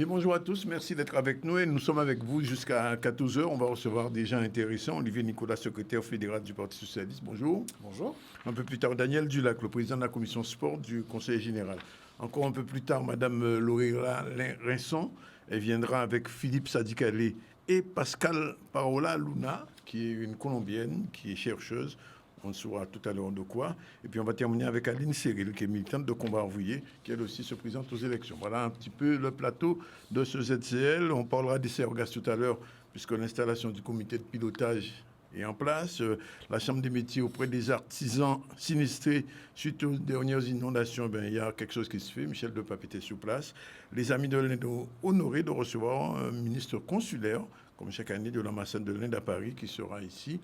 Bien, bonjour à tous, merci d'être avec nous et nous sommes avec vous jusqu'à 14 heures. On va recevoir des gens intéressants. Olivier Nicolas, secrétaire fédéral du Parti socialiste, bonjour. Bonjour. Un peu plus tard, Daniel Dulac, le président de la commission sport du Conseil général. Encore un peu plus tard, Madame Lorella Rinson, elle viendra avec Philippe Sadikale et Pascal Parola Luna, qui est une Colombienne, qui est chercheuse. On saura tout à l'heure de quoi. Et puis on va terminer avec Aline Cyril, qui est militante de Combat Ouvrier, qui elle aussi se présente aux élections. Voilà un petit peu le plateau de ce ZCL. On parlera des Sergas tout à l'heure, puisque l'installation du comité de pilotage est en place. La Chambre des métiers auprès des artisans sinistrés suite aux dernières inondations, il y a quelque chose qui se fait. Michel Depape était sur place. Les amis de l'Inde ont honoré de recevoir un ministre consulaire, comme chaque année, de l'ambassade de l'Inde à Paris, qui sera ici.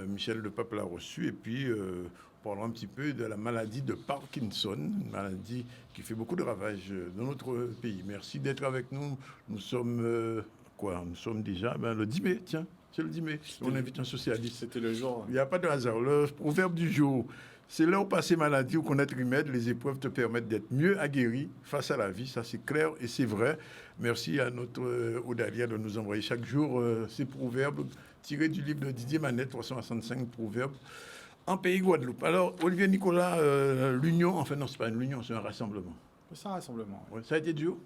Michel Depape l'a reçu et puis on parlera un petit peu de la maladie de Parkinson, une maladie qui fait beaucoup de ravages dans notre pays. Merci d'être avec nous. Nous sommes Nous sommes déjà le 10 mai, tiens, c'est le 10 mai. On invite un socialiste. C'était le jour. Il n'y a pas de hasard. Le proverbe du jour, c'est l'heure passée maladie ou connaître remède. Les épreuves te permettent d'être mieux aguerri face à la vie. Ça, c'est clair et c'est vrai. Merci à notre Odalia de nous envoyer chaque jour ces proverbes tirés du livre de Didier Manette, 365 proverbes en pays Guadeloupe. Alors, Olivier Nicolas, l'union, enfin non, c'est pas une union, c'est un rassemblement. C'est un rassemblement. Ouais, ça a été dur.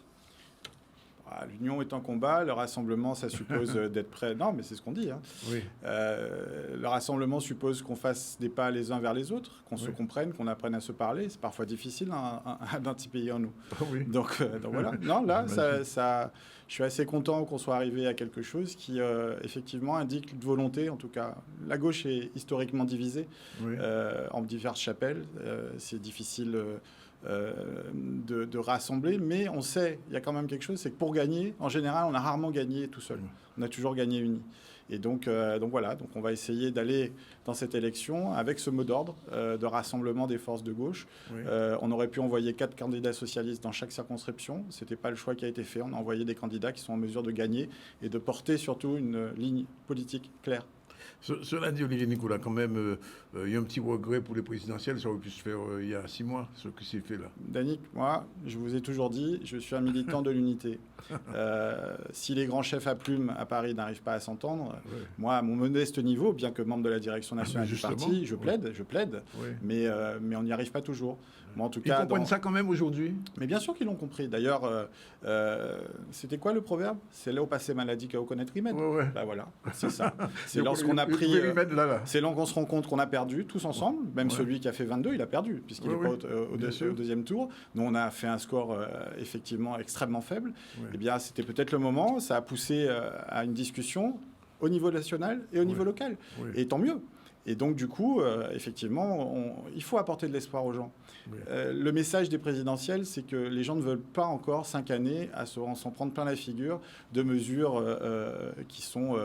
L'union est en combat, le rassemblement, ça suppose d'être prêt. Non, mais c'est ce qu'on dit. Hein. Oui. Le rassemblement suppose qu'on fasse des pas les uns vers les autres, qu'on se comprenne, qu'on apprenne à se parler. C'est parfois difficile d'un petit pays en nous. Oui. Donc voilà. Non, là, je suis assez content qu'on soit arrivé à quelque chose qui, effectivement, indique une volonté. En tout cas, la gauche est historiquement divisée en diverses chapelles. C'est difficile de rassembler, mais on sait, il y a quand même quelque chose, c'est que pour gagner, en général, on a rarement gagné tout seul. On a toujours gagné unis. Et donc voilà, donc on va essayer d'aller dans cette élection avec ce mot d'ordre de rassemblement des forces de gauche. Oui. On aurait pu envoyer 4 candidats socialistes dans chaque circonscription. Ce n'était pas le choix qui a été fait. On a envoyé des candidats qui sont en mesure de gagner et de porter surtout une ligne politique claire. Cela dit, Olivier Nicolas, quand même, il y a un petit regret pour les présidentielles. Ça aurait pu se faire il y a 6 mois, ce qui s'est fait là. Danick, moi, je vous ai toujours dit, je suis un militant de l'unité. Si les grands chefs à plumes à Paris n'arrivent pas à s'entendre, moi, à mon modeste niveau, bien que membre de la direction nationale du parti, je plaide, mais on n'y arrive pas toujours. Moi, en tout cas, ils comprennent ça quand même aujourd'hui. Mais bien sûr qu'ils l'ont compris. D'ailleurs, c'était quoi le proverbe? C'est là où passer maladie qu'à connaître remède. Ben voilà, c'est ça. C'est lorsqu'on a pris... c'est là qu'on se rend compte qu'on a perdu tous ensemble. Même celui qui a fait 22, il a perdu, puisqu'il n'est pas au deuxième tour. Nous, on a fait un score effectivement extrêmement faible. Eh bien, c'était peut-être le moment. Ça a poussé à une discussion au niveau national et au niveau local. Et tant mieux. Et donc, du coup, effectivement, il faut apporter de l'espoir aux gens. Le message des présidentielles, c'est que les gens ne veulent pas encore 5 années à s'en prendre plein la figure de mesures qui sont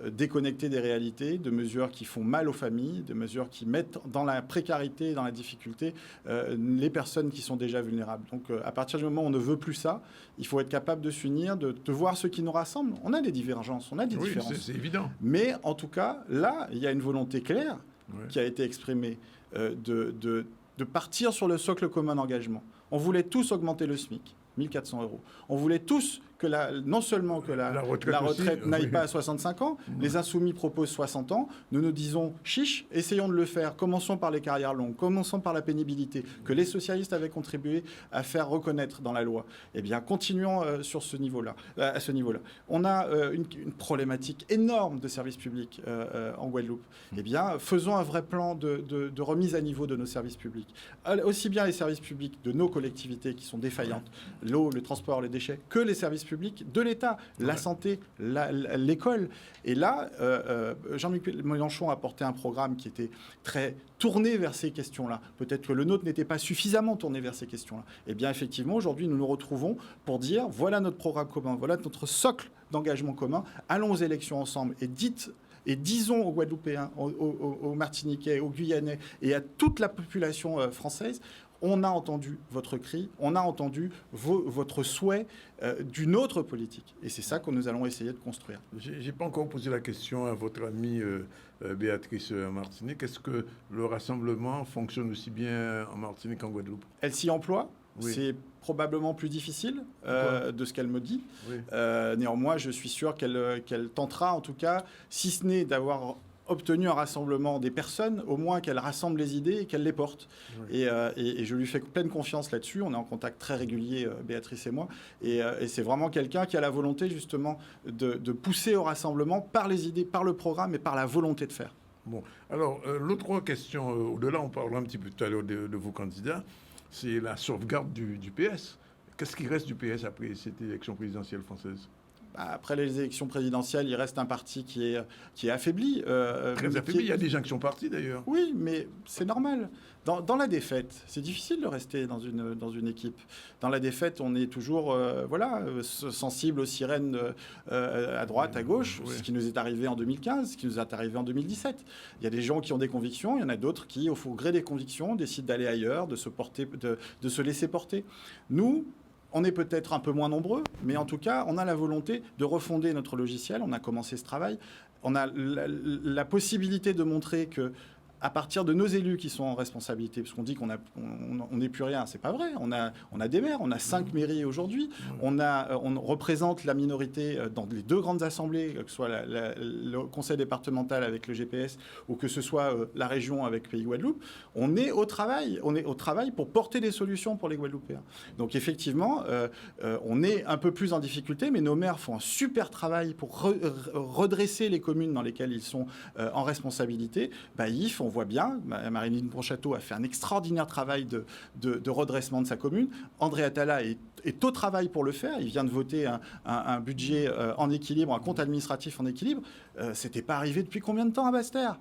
déconnectées des réalités, de mesures qui font mal aux familles, de mesures qui mettent dans la précarité, dans la difficulté, les personnes qui sont déjà vulnérables. Donc, à partir du moment où on ne veut plus ça, il faut être capable de s'unir, de voir ce qui nous rassemble. On a des divergences, on a des différences. C'est évident. Mais en tout cas, là, il y a une volonté claire qui a été exprimée de partir sur le socle commun d'engagement. On voulait tous augmenter le SMIC, 1 400 €. On voulait tous que non seulement que la retraite n'aille pas à 65 ans, les Insoumis proposent 60 ans, nous nous disons chiche, essayons de le faire, commençons par les carrières longues, commençons par la pénibilité, que les socialistes avaient contribué à faire reconnaître dans la loi. Eh bien, continuons sur ce niveau-là, à ce niveau-là. On a une problématique énorme de services publics en Guadeloupe. Eh bien, faisons un vrai plan de remise à niveau de nos services publics. Aussi bien les services publics de nos collectivités qui sont défaillantes, l'eau, le transport, les déchets, que les services publics de l'État, la santé, l'école. Et là, Jean-Luc Mélenchon a porté un programme qui était très tourné vers ces questions-là. Peut-être que le nôtre n'était pas suffisamment tourné vers ces questions-là. Eh bien, effectivement, aujourd'hui, nous nous retrouvons pour dire, voilà notre programme commun, voilà notre socle d'engagement commun, allons aux élections ensemble et disons aux Guadeloupéens, aux Martiniquais, aux Guyanais et à toute la population française, on a entendu votre cri, on a entendu votre souhait d'une autre politique. Et c'est ça que nous allons essayer de construire. Je n'ai pas encore posé la question à votre amie Béatrice en Martinique. Est-ce que le rassemblement fonctionne aussi bien en Martinique qu'en Guadeloupe? Elle s'y emploie. Oui. C'est probablement plus difficile de ce qu'elle me dit. Oui. Néanmoins, je suis sûr qu'elle tentera, en tout cas, si ce n'est d'avoir obtenu un rassemblement des personnes, au moins qu'elle rassemble les idées et qu'elle les porte. Oui. Et je lui fais pleine confiance là-dessus. On est en contact très régulier, Béatrice et moi. Et c'est vraiment quelqu'un qui a la volonté, justement, de pousser au rassemblement par les idées, par le programme et par la volonté de faire. Bon, alors, l'autre question, au-delà, on parlera un petit peu tout à l'heure de vos candidats, c'est la sauvegarde du PS. Qu'est-ce qui reste du PS après cette élection présidentielle française ? Après les élections présidentielles, il reste un parti qui est affaibli. Très affaibli, il y a des gens qui sont partis d'ailleurs. Oui, mais c'est normal. Dans la défaite, c'est difficile de rester dans une équipe. Dans la défaite, on est toujours sensible aux sirènes à droite, à gauche, ce qui nous est arrivé en 2015, ce qui nous est arrivé en 2017. Il y a des gens qui ont des convictions, il y en a d'autres qui, au gré des convictions, décident d'aller ailleurs, de se laisser porter. Nous, on est peut-être un peu moins nombreux, mais en tout cas, on a la volonté de refonder notre logiciel. On a commencé ce travail. On a la possibilité de montrer que, à partir de nos élus qui sont en responsabilité, parce qu'on dit qu'on n'est plus rien, c'est pas vrai. On a des maires, on a 5 mairies aujourd'hui. On représente la minorité dans les 2 grandes assemblées, que ce soit le conseil départemental avec le GPS ou que ce soit la région avec Pays Guadeloupe. On est au travail pour porter des solutions pour les Guadeloupéens. Donc effectivement, on est un peu plus en difficulté, mais nos maires font un super travail pour redresser les communes dans lesquelles ils sont en responsabilité. Baïf, on voit bien, Marie-Line Ponchateau a fait un extraordinaire travail de redressement de sa commune. André Atala est au travail pour le faire. Il vient de voter un budget en équilibre, un compte administratif en équilibre. C'était pas arrivé depuis combien de temps à Basse-Terre ?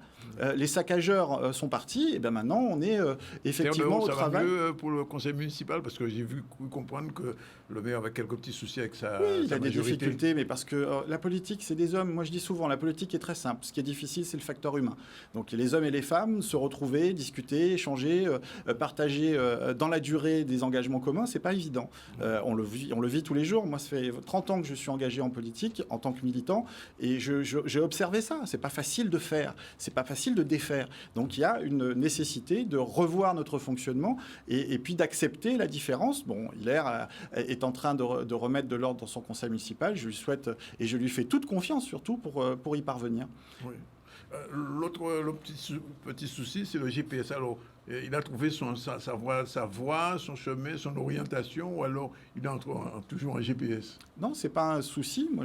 Les saccageurs sont partis, et bien maintenant on est effectivement au travail. Ça va mieux pour le conseil municipal, parce que j'ai vu comprendre que le maire avait quelques petits soucis avec sa il a majorité. des difficultés, mais parce que la politique, c'est des hommes. Moi je dis souvent, la politique est très simple. Ce qui est difficile, c'est le facteur humain. Donc les hommes et les femmes se retrouver, discuter, échanger, partager dans la durée des engagements communs, c'est pas évident. On le vit tous les jours. Moi, ça fait 30 ans que je suis engagé en politique en tant que militant, et j'ai observé ça. C'est pas facile de faire, c'est pas facile de défaire. Donc il y a une nécessité de revoir notre fonctionnement et puis d'accepter la différence. Bon, Hilaire est en train de remettre de l'ordre dans son conseil municipal. Je lui souhaite et je lui fais toute confiance, surtout pour y parvenir. Oui. Le petit souci, c'est le GPS. Alors, il a trouvé sa voie, son chemin, son orientation, ou alors il est toujours en GPS? Non, c'est pas un souci. Moi,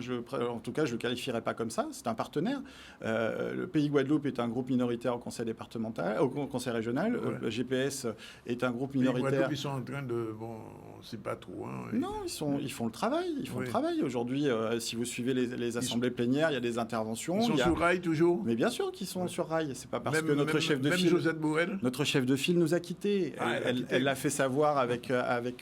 en tout cas, je le qualifierais pas comme ça. C'est un partenaire. Le Pays Guadeloupe est un groupe minoritaire au conseil départemental, au conseil régional. Ouais. Le GPS est un groupe minoritaire. Guadeloupe, ils sont en train de, on sait pas trop. Hein, non, ils font le travail. Ils font le travail. Aujourd'hui, si vous suivez les assemblées plénières, il y a des interventions. Ils sont sur rail toujours. Mais bien sûr qu'ils sont sur rail. C'est pas parce que notre chef de file, Josette Borrell, notre chef de file nous a quittés. Elle l'a fait savoir avec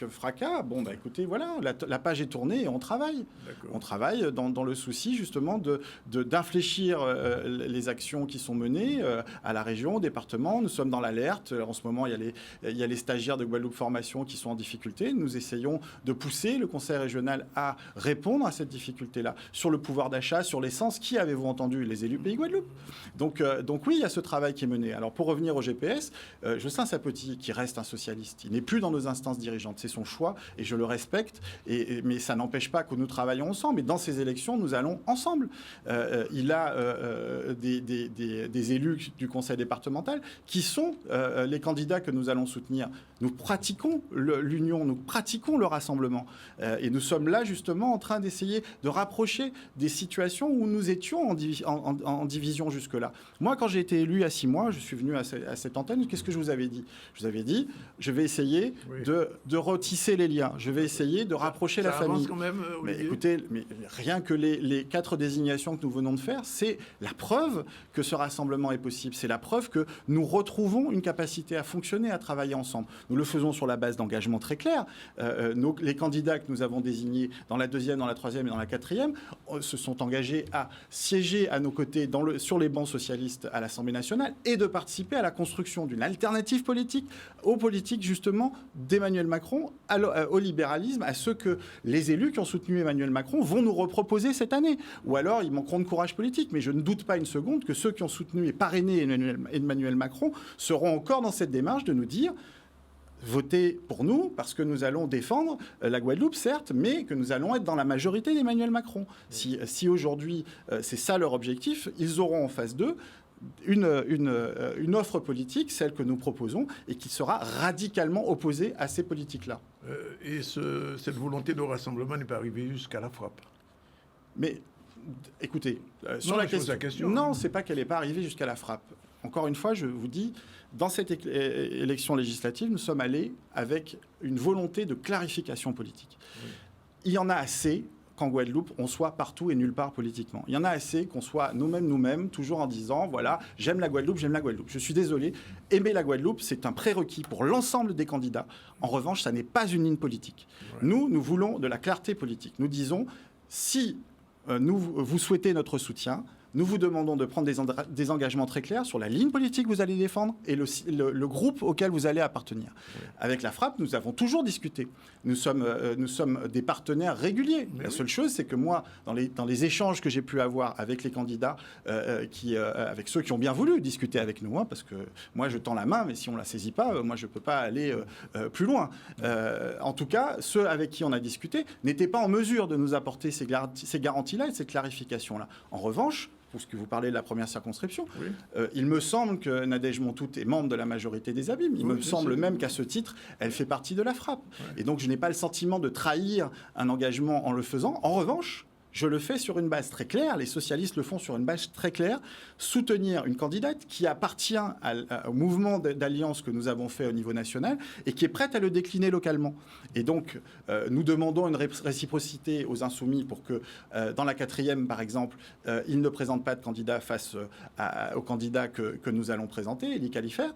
fracas. Bon, bah écoutez, voilà, la page est tournée et on travaille. On travaille dans le souci justement d'infléchir les actions qui sont menées à la région, au département. Nous sommes dans l'alerte. En ce moment, il y a les stagiaires de Guadeloupe Formation qui sont en difficulté. Nous essayons de pousser le conseil régional à répondre à cette difficulté-là. Sur le pouvoir d'achat, sur l'essence, qui avez-vous entendu? Les élus Pays Guadeloupe. Donc oui, il y a ce travail qui est mené. Alors pour revenir au GPS, Jocelyn Sapoty, qui reste un socialiste, il n'est plus dans nos instances dirigeantes. C'est son choix et je le respecte. Mais ça n'empêche pas que nous travaillons ensemble. Et dans ces élections, nous allons ensemble. Il a des élus du conseil départemental qui sont les candidats que nous allons soutenir. Nous pratiquons l'union, nous pratiquons le rassemblement. Et nous sommes là justement en train d'essayer de rapprocher des situations où nous étions en division jusque-là. Moi, quand j'ai été élu à 6 mois, je suis venu à cette antenne, qu'est-ce que je vous avais dit? Je vous avais dit, je vais essayer de retisser les liens. Je vais essayer de rapprocher la famille. Quand même, mais écoutez, rien que les 4 désignations que nous venons de faire, c'est la preuve que ce rassemblement est possible. C'est la preuve que nous retrouvons une capacité à fonctionner, à travailler ensemble. Nous le faisons sur la base d'engagements très clairs. Les candidats que nous avons désignés dans la 2e, dans la 3e et dans la 4e se sont engagés à siéger à nos côtés sur les bancs socialistes à l'Assemblée nationale et de participer à la construction d'une alternative politique aux politiques justement d'Emmanuel Macron, au libéralisme, à ceux que les élus qui ont soutenu Emmanuel Macron vont nous reproposer cette année. Ou alors ils manqueront de courage politique. Mais je ne doute pas une seconde que ceux qui ont soutenu et parrainé Emmanuel Macron seront encore dans cette démarche de nous dire votez pour nous parce que nous allons défendre la Guadeloupe, certes, mais que nous allons être dans la majorité d'Emmanuel Macron. Si aujourd'hui, c'est ça leur objectif, ils auront en face d'eux une offre politique, celle que nous proposons, et qui sera radicalement opposée à ces politiques-là. Et cette volonté de rassemblement n'est pas arrivée jusqu'à la frappe. Mais écoutez, sur la question, non, c'est pas qu'elle n'est pas arrivée jusqu'à la frappe. Encore une fois, je vous dis, dans cette élection législative, nous sommes allés avec une volonté de clarification politique. Oui. Il y en a assez qu'en Guadeloupe, on soit partout et nulle part politiquement. Il y en a assez qu'on soit nous-mêmes, toujours en disant, voilà, j'aime la Guadeloupe, j'aime la Guadeloupe. Je suis désolé, aimer la Guadeloupe, c'est un prérequis pour l'ensemble des candidats. En revanche, ça n'est pas une ligne politique. Ouais. Nous voulons de la clarté politique. Nous disons, si vous souhaitez notre soutien, nous vous demandons de prendre des engagements très clairs sur la ligne politique que vous allez défendre et le groupe auquel vous allez appartenir. Oui. Avec la frappe, nous avons toujours discuté. Nous sommes des partenaires réguliers. Mais la seule chose, c'est que moi, dans les échanges que j'ai pu avoir avec les candidats, avec ceux qui ont bien voulu discuter avec nous, parce que moi, je tends la main, mais si on ne la saisit pas, moi, je ne peux pas aller plus loin. En tout cas, ceux avec qui on a discuté n'étaient pas en mesure de nous apporter ces garanties-là et ces clarifications-là. En revanche, pour ce que vous parlez de la première circonscription, oui. Il me semble que Nadège Montout est membre de la majorité des Abîmes. Il me semble même qu'à ce titre, elle fait partie de la frappe. Ouais. Et donc, je n'ai pas le sentiment de trahir un engagement en le faisant. En revanche, je le fais sur une base très claire, les socialistes le font sur une base très claire, soutenir une candidate qui appartient au mouvement d'alliance que nous avons fait au niveau national et qui est prête à le décliner localement. Et donc, nous demandons une réciprocité aux Insoumis pour que, dans la 4e, par exemple, ils ne présentent pas de candidat face au candidat que nous allons présenter, Elie Califert,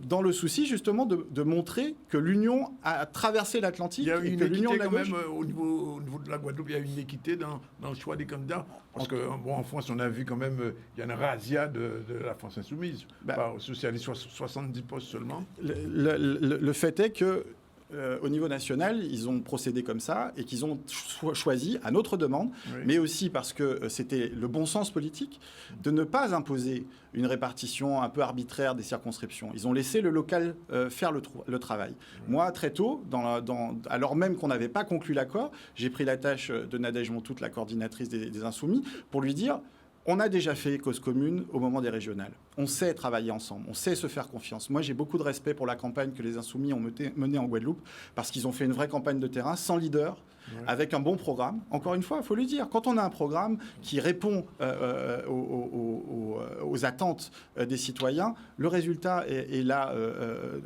dans le souci, justement, de montrer que l'Union a traversé l'Atlantique. Il y a une équité quand même au niveau de la Guadeloupe, il y a une équité dans le choix des candidats. Parce qu'en France, on a vu quand même, il y a une razzia de la France insoumise. Par socialiste, 70 postes seulement. Le fait est que au niveau national, ils ont procédé comme ça et qu'ils ont choisi, à notre demande, oui. mais aussi parce que c'était le bon sens politique, de ne pas imposer une répartition un peu arbitraire des circonscriptions. Ils ont laissé le local faire le travail. Oui. Moi, très tôt, alors même qu'on n'avait pas conclu l'accord, j'ai pris la tâche de Nadège Montout, la coordinatrice des Insoumis, pour lui dire... On a déjà fait cause commune au moment des régionales. On sait travailler ensemble, on sait se faire confiance. Moi, j'ai beaucoup de respect pour la campagne que les Insoumis ont menée en Guadeloupe parce qu'ils ont fait une vraie campagne de terrain, sans leader, ouais. avec un bon programme. Encore une fois, il faut le dire, quand on a un programme qui répond aux attentes des citoyens, le résultat est là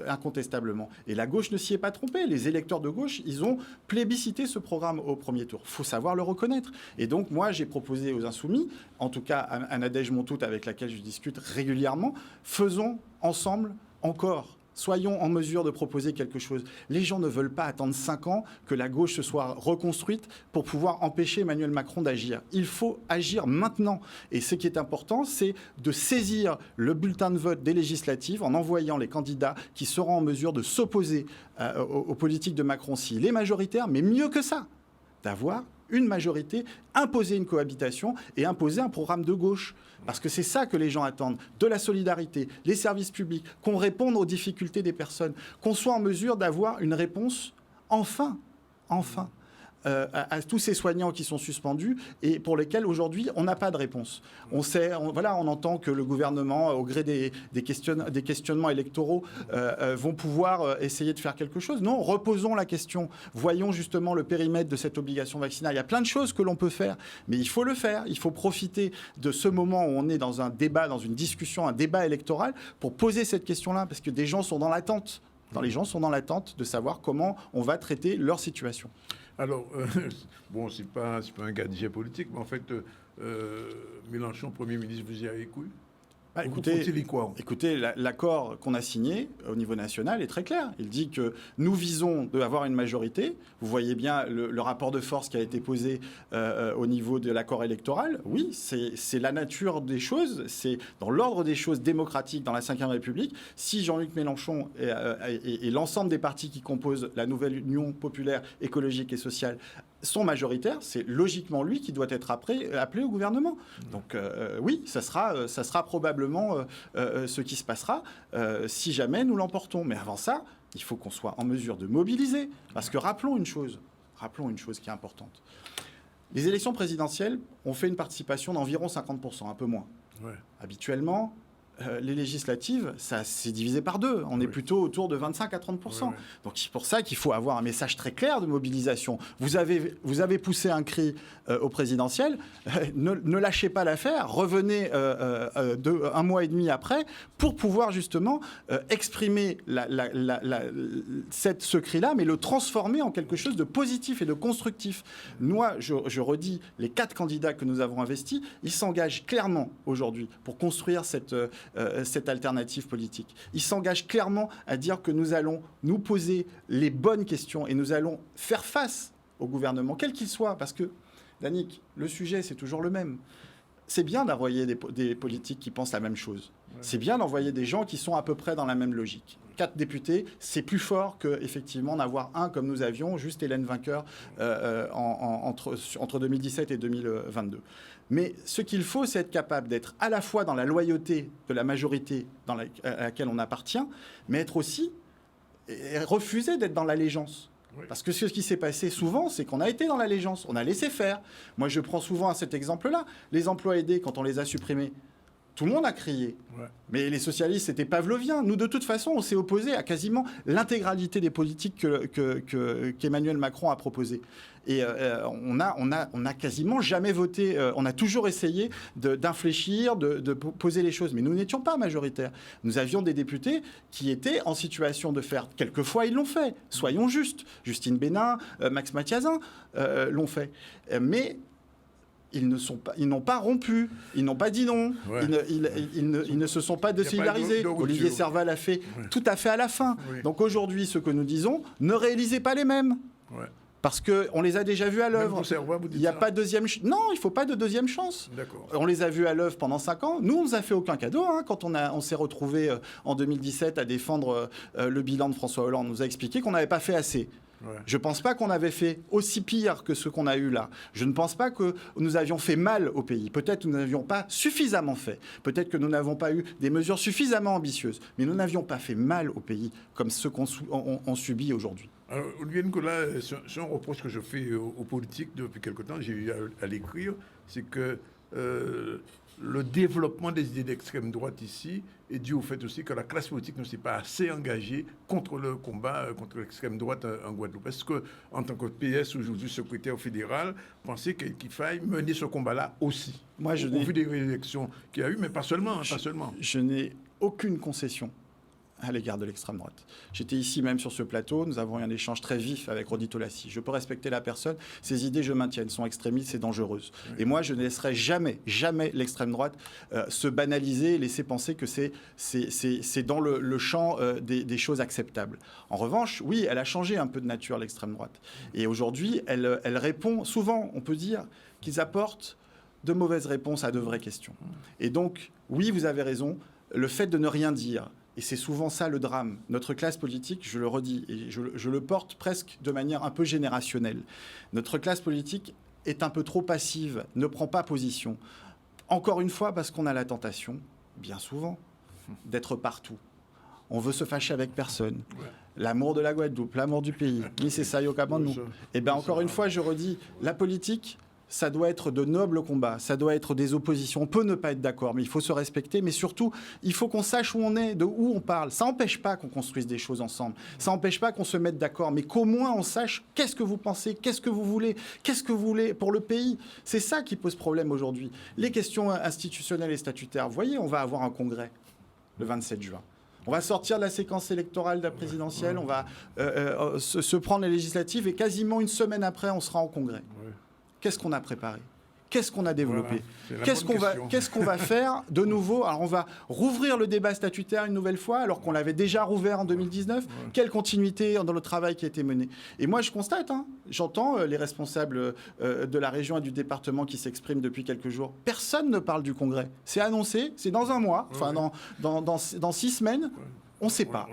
incontestablement. Et la gauche ne s'y est pas trompée. Les électeurs de gauche, ils ont plébiscité ce programme au premier tour. Il faut savoir le reconnaître. Et donc, moi, j'ai proposé aux Insoumis, en tout cas à Nadège Montout, avec laquelle je discute régulièrement, faisons ensemble encore. Soyons en mesure de proposer quelque chose. Les gens ne veulent pas attendre 5 ans que la gauche se soit reconstruite pour pouvoir empêcher Emmanuel Macron d'agir. Il faut agir maintenant. Et ce qui est important, c'est de saisir le bulletin de vote des législatives en envoyant les candidats qui seront en mesure de s'opposer aux politiques de Macron s'il est majoritaire, mais mieux que ça, d'avoir une majorité, imposer une cohabitation et imposer un programme de gauche. Parce que c'est ça que les gens attendent, de la solidarité, les services publics, qu'on réponde aux difficultés des personnes, qu'on soit en mesure d'avoir une réponse, enfin, à tous ces soignants qui sont suspendus et pour lesquels aujourd'hui on n'a pas de réponse. On entend que le gouvernement, au gré des questionnements électoraux, vont pouvoir essayer de faire quelque chose. Non, reposons la question. Voyons justement le périmètre de cette obligation vaccinale. Il y a plein de choses que l'on peut faire, mais il faut le faire. Il faut profiter de ce moment où on est dans un débat, dans une discussion, un débat électoral pour poser cette question-là, parce que des gens sont dans l'attente. Les gens sont dans l'attente de savoir comment on va traiter leur situation. Alors, bon, c'est pas un gadget politique, mais en fait, Mélenchon, Premier ministre, vous y avez cru ? Écoutez, l'accord qu'on a signé au niveau national est très clair. Il dit que nous visons d'avoir une majorité. Vous voyez bien le rapport de force qui a été posé au niveau de l'accord électoral. Oui, c'est la nature des choses. C'est dans l'ordre des choses démocratiques dans la Ve République. Si Jean-Luc Mélenchon et l'ensemble des partis qui composent la nouvelle Union populaire écologique et sociale sont majoritaires, c'est logiquement lui qui doit être appelé au gouvernement. Donc oui, ça sera probablement ce qui se passera si jamais nous l'emportons. Mais avant ça, il faut qu'on soit en mesure de mobiliser. Parce que rappelons une chose qui est importante. Les élections présidentielles ont fait une participation d'environ 50%, un peu moins. Ouais. Habituellement, les législatives, ça s'est divisé par 2. On est plutôt autour de 25 à 30%. Ouais. Donc c'est pour ça qu'il faut avoir un message très clair de mobilisation. Vous avez poussé un cri au présidentiel, ne lâchez pas l'affaire, revenez un mois et demi après pour pouvoir justement exprimer ce cri-là, mais le transformer en quelque chose de positif et de constructif. Moi, je redis, les 4 candidats que nous avons investis, ils s'engagent clairement aujourd'hui pour construire cette alternative politique. Ils s'engagent clairement à dire que nous allons nous poser les bonnes questions et nous allons faire face au gouvernement, quel qu'il soit. Parce que, Danick, le sujet, c'est toujours le même. C'est bien d'envoyer des politiques qui pensent la même chose. Ouais. C'est bien d'envoyer des gens qui sont à peu près dans la même logique. 4 députés, c'est plus fort qu'effectivement d'avoir un comme nous avions, juste Hélène Vainqueur, entre 2017 et 2022. Mais ce qu'il faut, c'est être capable d'être à la fois dans la loyauté de la majorité à laquelle on appartient, mais être aussi et refuser d'être dans l'allégeance. Oui. Parce que ce qui s'est passé souvent, c'est qu'on a été dans l'allégeance, on a laissé faire. Moi, je prends souvent cet exemple-là. Les emplois aidés, quand on les a supprimés, tout le monde a crié. Ouais. Mais les socialistes, c'était pavlovien. Nous, de toute façon, on s'est opposés à quasiment l'intégralité des politiques qu'Emmanuel Macron a proposées. Et on a quasiment jamais voté. On a toujours essayé d'infléchir, de poser les choses. Mais nous n'étions pas majoritaires. Nous avions des députés qui étaient en situation de faire. Quelquefois, ils l'ont fait. Soyons justes. Justine Bénin, Max Mathiazin l'ont fait. Mais ils n'ont pas rompu, ils n'ont pas dit non, ouais. ils ne se sont pas désolidarisés. Olivier Serval a fait tout à fait à la fin. Oui. Donc aujourd'hui, ce que nous disons, ne réalisez pas les mêmes. Ouais. Parce qu'on les a déjà vus à l'œuvre. Il n'y a pas de deuxième chance. Non, il ne faut pas de deuxième chance. D'accord. On les a vus à l'œuvre pendant 5 ans. Nous, on ne nous a fait aucun cadeau. Quand on s'est retrouvés en 2017 à défendre le bilan de François Hollande, on nous a expliqué qu'on n'avait pas fait assez. Ouais. Je ne pense pas qu'on avait fait aussi pire que ce qu'on a eu là. Je ne pense pas que nous avions fait mal au pays. Peut-être que nous n'avions pas suffisamment fait. Peut-être que nous n'avons pas eu des mesures suffisamment ambitieuses. Mais nous n'avions pas fait mal au pays comme ceux qu'on subit aujourd'hui. Alors, Olivier Nicolas, c'est un reproche que je fais aux politiques depuis quelque temps, j'ai eu à l'écrire, c'est que le développement des idées d'extrême droite ici est dû au fait aussi que la classe politique ne s'est pas assez engagée contre le combat contre l'extrême droite en Guadeloupe. Est-ce que, en tant que PS, aujourd'hui secrétaire fédéral, pensez qu'il faille mener ce combat-là aussi? Moi, au vu des élections qu'il y a eu, mais pas seulement. Je n'ai aucune concession à l'égard de l'extrême droite. J'étais ici même sur ce plateau, nous avons eu un échange très vif avec Rodi Tolassi. Je peux respecter la personne, ses idées je maintiens, elles sont extrémistes, c'est dangereuses. Oui. Et moi je ne laisserai jamais l'extrême droite se banaliser, laisser penser que c'est dans le champ des choses acceptables. En revanche, oui, elle a changé un peu de nature l'extrême droite. Et aujourd'hui, elle répond, souvent on peut dire qu'ils apportent de mauvaises réponses à de vraies questions. Et donc, oui, vous avez raison, le fait de ne rien dire, et c'est souvent ça le drame. Notre classe politique, je le redis, et je le porte presque de manière un peu générationnelle. Notre classe politique est un peu trop passive, ne prend pas position. Encore une fois, parce qu'on a la tentation, bien souvent, d'être partout. On veut se fâcher avec personne. Ouais. L'amour de la Guadeloupe, l'amour du pays. Mais c'est ça, Yokaman, nous. Et bien encore une fois, je redis, la politique, ça doit être de nobles combats, ça doit être des oppositions. On peut ne pas être d'accord, mais il faut se respecter. Mais surtout, il faut qu'on sache où on est, de où on parle. Ça n'empêche pas qu'on construise des choses ensemble. Ça n'empêche pas qu'on se mette d'accord, mais qu'au moins on sache qu'est-ce que vous pensez, qu'est-ce que vous voulez pour le pays. C'est ça qui pose problème aujourd'hui. Les questions institutionnelles et statutaires. Vous voyez, on va avoir un congrès le 27 juin. On va sortir de la séquence électorale de la présidentielle, on va se prendre les législatives et quasiment une semaine après, on sera en congrès. Qu'est-ce qu'on a préparé? Qu'est-ce qu'on a développé? Voilà, qu'est-ce qu'on va faire de nouveau? Alors, on va rouvrir le débat statutaire une nouvelle fois, alors qu'on l'avait déjà rouvert en 2019. Ouais. Quelle continuité dans le travail qui a été mené? Et moi, je constate, j'entends les responsables de la région et du département qui s'expriment depuis quelques jours. Personne ne parle du Congrès. C'est annoncé, c'est dans un mois, enfin dans 6 semaines. Ouais. On ne sait pas.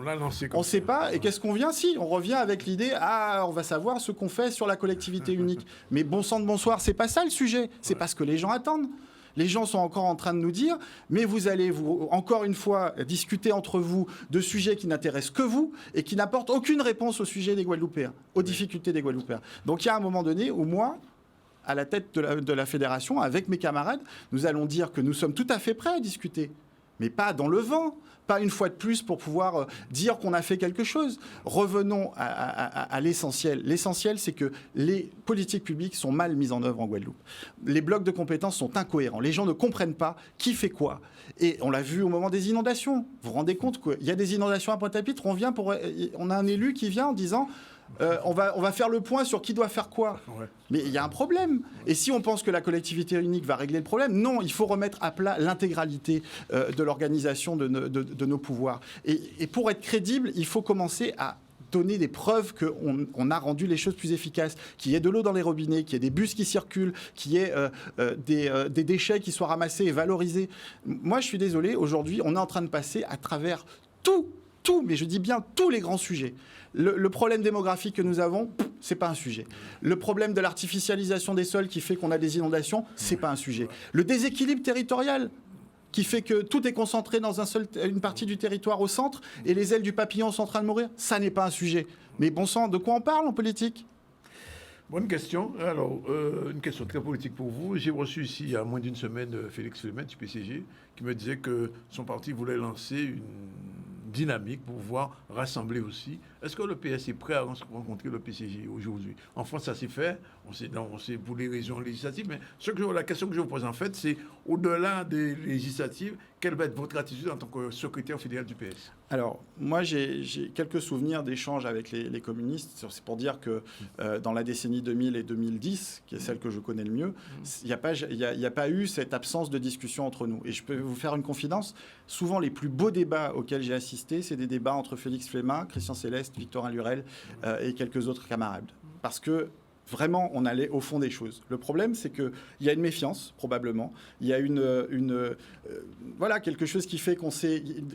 On ne sait pas. Et qu'est-ce qu'on vient? Si, on revient avec l'idée, on va savoir ce qu'on fait sur la collectivité unique. Mais bon sang de bonsoir, c'est pas ça le sujet. C'est pas ce que les gens attendent. Les gens sont encore en train de nous dire, mais vous allez, encore une fois, discuter entre vous de sujets qui n'intéressent que vous et qui n'apportent aucune réponse au sujet des Guadeloupéens, aux difficultés des Guadeloupéens. Donc il y a un moment donné où moi, à la tête de la fédération, avec mes camarades, nous allons dire que nous sommes tout à fait prêts à discuter, mais pas dans le vent. Pas une fois de plus pour pouvoir dire qu'on a fait quelque chose. Revenons à l'essentiel. L'essentiel, c'est que les politiques publiques sont mal mises en œuvre en Guadeloupe. Les blocs de compétences sont incohérents. Les gens ne comprennent pas qui fait quoi. Et on l'a vu au moment des inondations. Vous vous rendez compte qu'il y a des inondations à Pointe-à-Pitre, on a un élu qui vient en disant... on va faire le point sur qui doit faire quoi. Ouais. Mais il y a un problème. Et si on pense que la collectivité unique va régler le problème, non, il faut remettre à plat l'intégralité de l'organisation de nos pouvoirs. Et pour être crédible, il faut commencer à donner des preuves qu'on a rendu les choses plus efficaces, qu'il y ait de l'eau dans les robinets, qu'il y ait des bus qui circulent, qu'il y ait des déchets qui soient ramassés et valorisés. Moi, je suis désolé, aujourd'hui, on est en train de passer à travers tout, mais je dis bien tous les grands sujets. Le problème démographique que nous avons, c'est pas un sujet. Le problème de l'artificialisation des sols qui fait qu'on a des inondations, c'est pas un sujet. Le déséquilibre territorial qui fait que tout est concentré dans une partie du territoire au centre et les ailes du papillon sont en train de mourir, ça n'est pas un sujet. Mais bon sang, de quoi on parle en politique ? Bonne question. Alors, une question très politique pour vous. J'ai reçu ici, il y a moins d'une semaine, Félix Fleming du PCG, qui me disait que son parti voulait lancer une dynamique pour pouvoir rassembler aussi. Est-ce que le PS est prêt à rencontrer le PCG aujourd'hui? En France, ça s'est fait. On sait pour les raisons législatives. Mais la question que je vous pose, en fait, c'est au-delà des législatives, quelle va être votre attitude en tant que secrétaire fédéral du PS? Alors, moi, j'ai quelques souvenirs d'échanges avec les communistes. C'est pour dire que dans la décennie 2000 et 2010, qui est celle que je connais le mieux, il n'y a pas eu cette absence de discussion entre nous. Et je peux vous faire une confidence. Souvent, les plus beaux débats auxquels j'ai assisté, c'est des débats entre Félix Fleming, Christian Céleste, Victorin Lurel et quelques autres camarades. Parce que vraiment, on allait au fond des choses. Le problème, c'est qu'il y a une méfiance, probablement. Il y a voilà, quelque chose qui fait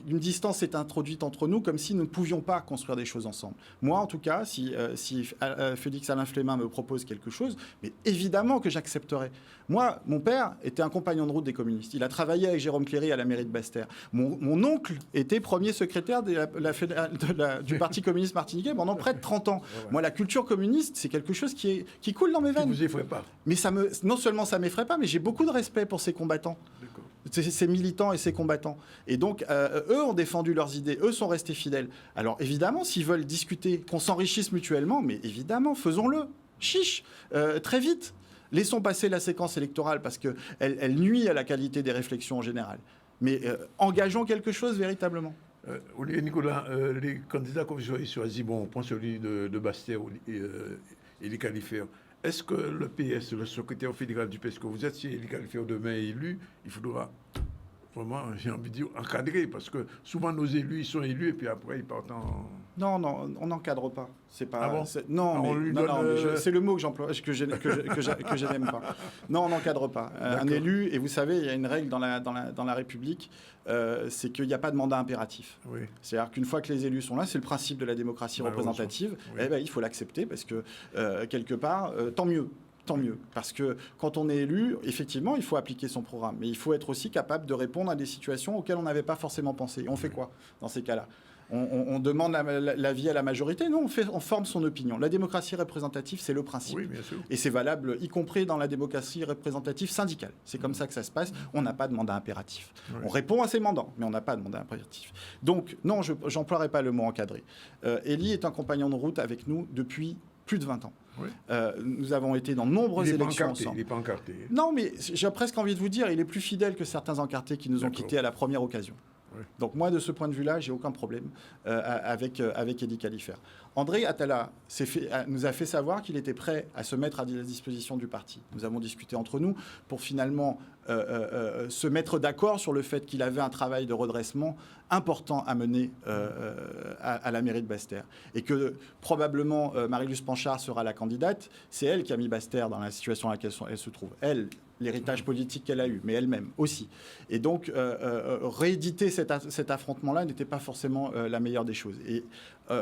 une distance s'est introduite entre nous, comme si nous ne pouvions pas construire des choses ensemble. Moi, en tout cas, si Félix Alain Fleming me propose quelque chose, mais évidemment que j'accepterai. Moi, mon père était un compagnon de route des communistes. Il a travaillé avec Jérôme Cléry à la mairie de Basse-Terre. Mon oncle était premier secrétaire du Parti communiste martiniquais pendant près de 30 ans. Moi, la culture communiste, c'est quelque chose qui coule dans mes veines. Qui vous effraie pas. Mais non seulement ça m'effraie pas, mais j'ai beaucoup de respect pour ces combattants. Ces militants et ces combattants. Et donc, eux ont défendu leurs idées, eux sont restés fidèles. Alors, évidemment, s'ils veulent discuter, qu'on s'enrichisse mutuellement, mais évidemment, faisons-le. Chiche, très vite. Laissons passer la séquence électorale parce qu'elle nuit à la qualité des réflexions en général. Mais engageons quelque chose véritablement. Olivier Nicolas, les candidats que vous avez choisis, bon, on prend celui de Basse-Terre et les Califères. Est-ce que le PS, le secrétaire fédéral du PS, que vous êtes, si les Califères demain est élu, il faudra vraiment, j'ai envie de dire, encadrer, parce que souvent nos élus, ils sont élus et puis après ils partent en... Non, on n'encadre pas. C'est pas. Ah bon? C'est le mot que j'emploie, que je n'aime pas. Non, on n'encadre pas. Un élu, et vous savez, il y a une règle dans la République, c'est qu'il n'y a pas de mandat impératif. Oui. C'est-à-dire qu'une fois que les élus sont là, c'est le principe de la démocratie représentative. Oui. Eh ben, il faut l'accepter parce que quelque part, tant mieux. Tant mieux. Parce que quand on est élu, effectivement, il faut appliquer son programme. Mais il faut être aussi capable de répondre à des situations auxquelles on n'avait pas forcément pensé. Et on fait quoi dans ces cas-là? On demande l'avis à la majorité? Non, on forme son opinion. La démocratie représentative, c'est le principe. Oui, bien sûr. Et c'est valable, y compris dans la démocratie représentative syndicale. C'est comme ça que ça se passe. On n'a pas de mandat impératif. Oui. On répond à ses mandants, mais on n'a pas de mandat impératif. Donc, non, je n'emploierai pas le mot encadré. Élie est un compagnon de route avec nous depuis plus de 20 ans. Oui. Nous avons été dans de nombreuses élections ensemble. Il n'est pas encarté. Non, mais j'ai presque envie de vous dire, il est plus fidèle que certains encartés qui nous ont quittés à la première occasion. Oui. Donc moi, de ce point de vue-là, j'ai aucun problème avec Eddie Califère. André Atala nous a fait savoir qu'il était prêt à se mettre à la disposition du parti. Nous avons discuté entre nous pour finalement se mettre d'accord sur le fait qu'il avait un travail de redressement important à mener à la mairie de Basse-Terre. Et que probablement Marie-Luce Panchard sera la candidate. C'est elle qui a mis Basse-Terre dans la situation dans laquelle elle se trouve. Elle, l'héritage politique qu'elle a eu, mais elle-même aussi. Et donc, rééditer cet affrontement-là n'était pas forcément la meilleure des choses. Et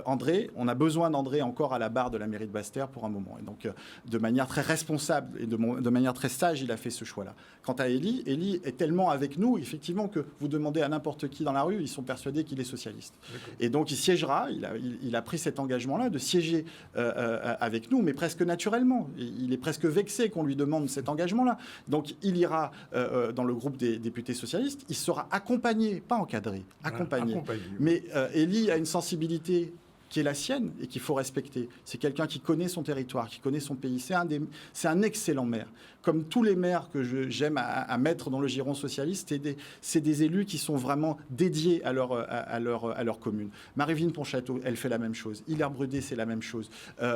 André, on a besoin d'André encore à la barre de la mairie de Basse-Terre pour un moment. Et donc, de manière très responsable et de manière très sage, il a fait ce choix-là. Quant à Elie est tellement avec nous, effectivement, que vous demandez à n'importe qui dans la rue, ils sont persuadés qu'il est socialiste. Et donc, il siégera, il a pris cet engagement-là de siéger avec nous, mais presque naturellement. Il est presque vexé qu'on lui demande cet engagement-là. Donc, il ira dans le groupe des députés socialistes. Il sera accompagné, pas encadré, accompagné. Mais Elie a une sensibilité qui est la sienne et qu'il faut respecter. C'est quelqu'un qui connaît son territoire, qui connaît son pays. C'est un excellent maire. Comme tous les maires que j'aime à mettre dans le giron socialiste, c'est des élus qui sont vraiment dédiés à leur commune. Marie-Vine Ponchâteau, elle fait la même chose. Hilaire Brudet, c'est la même chose.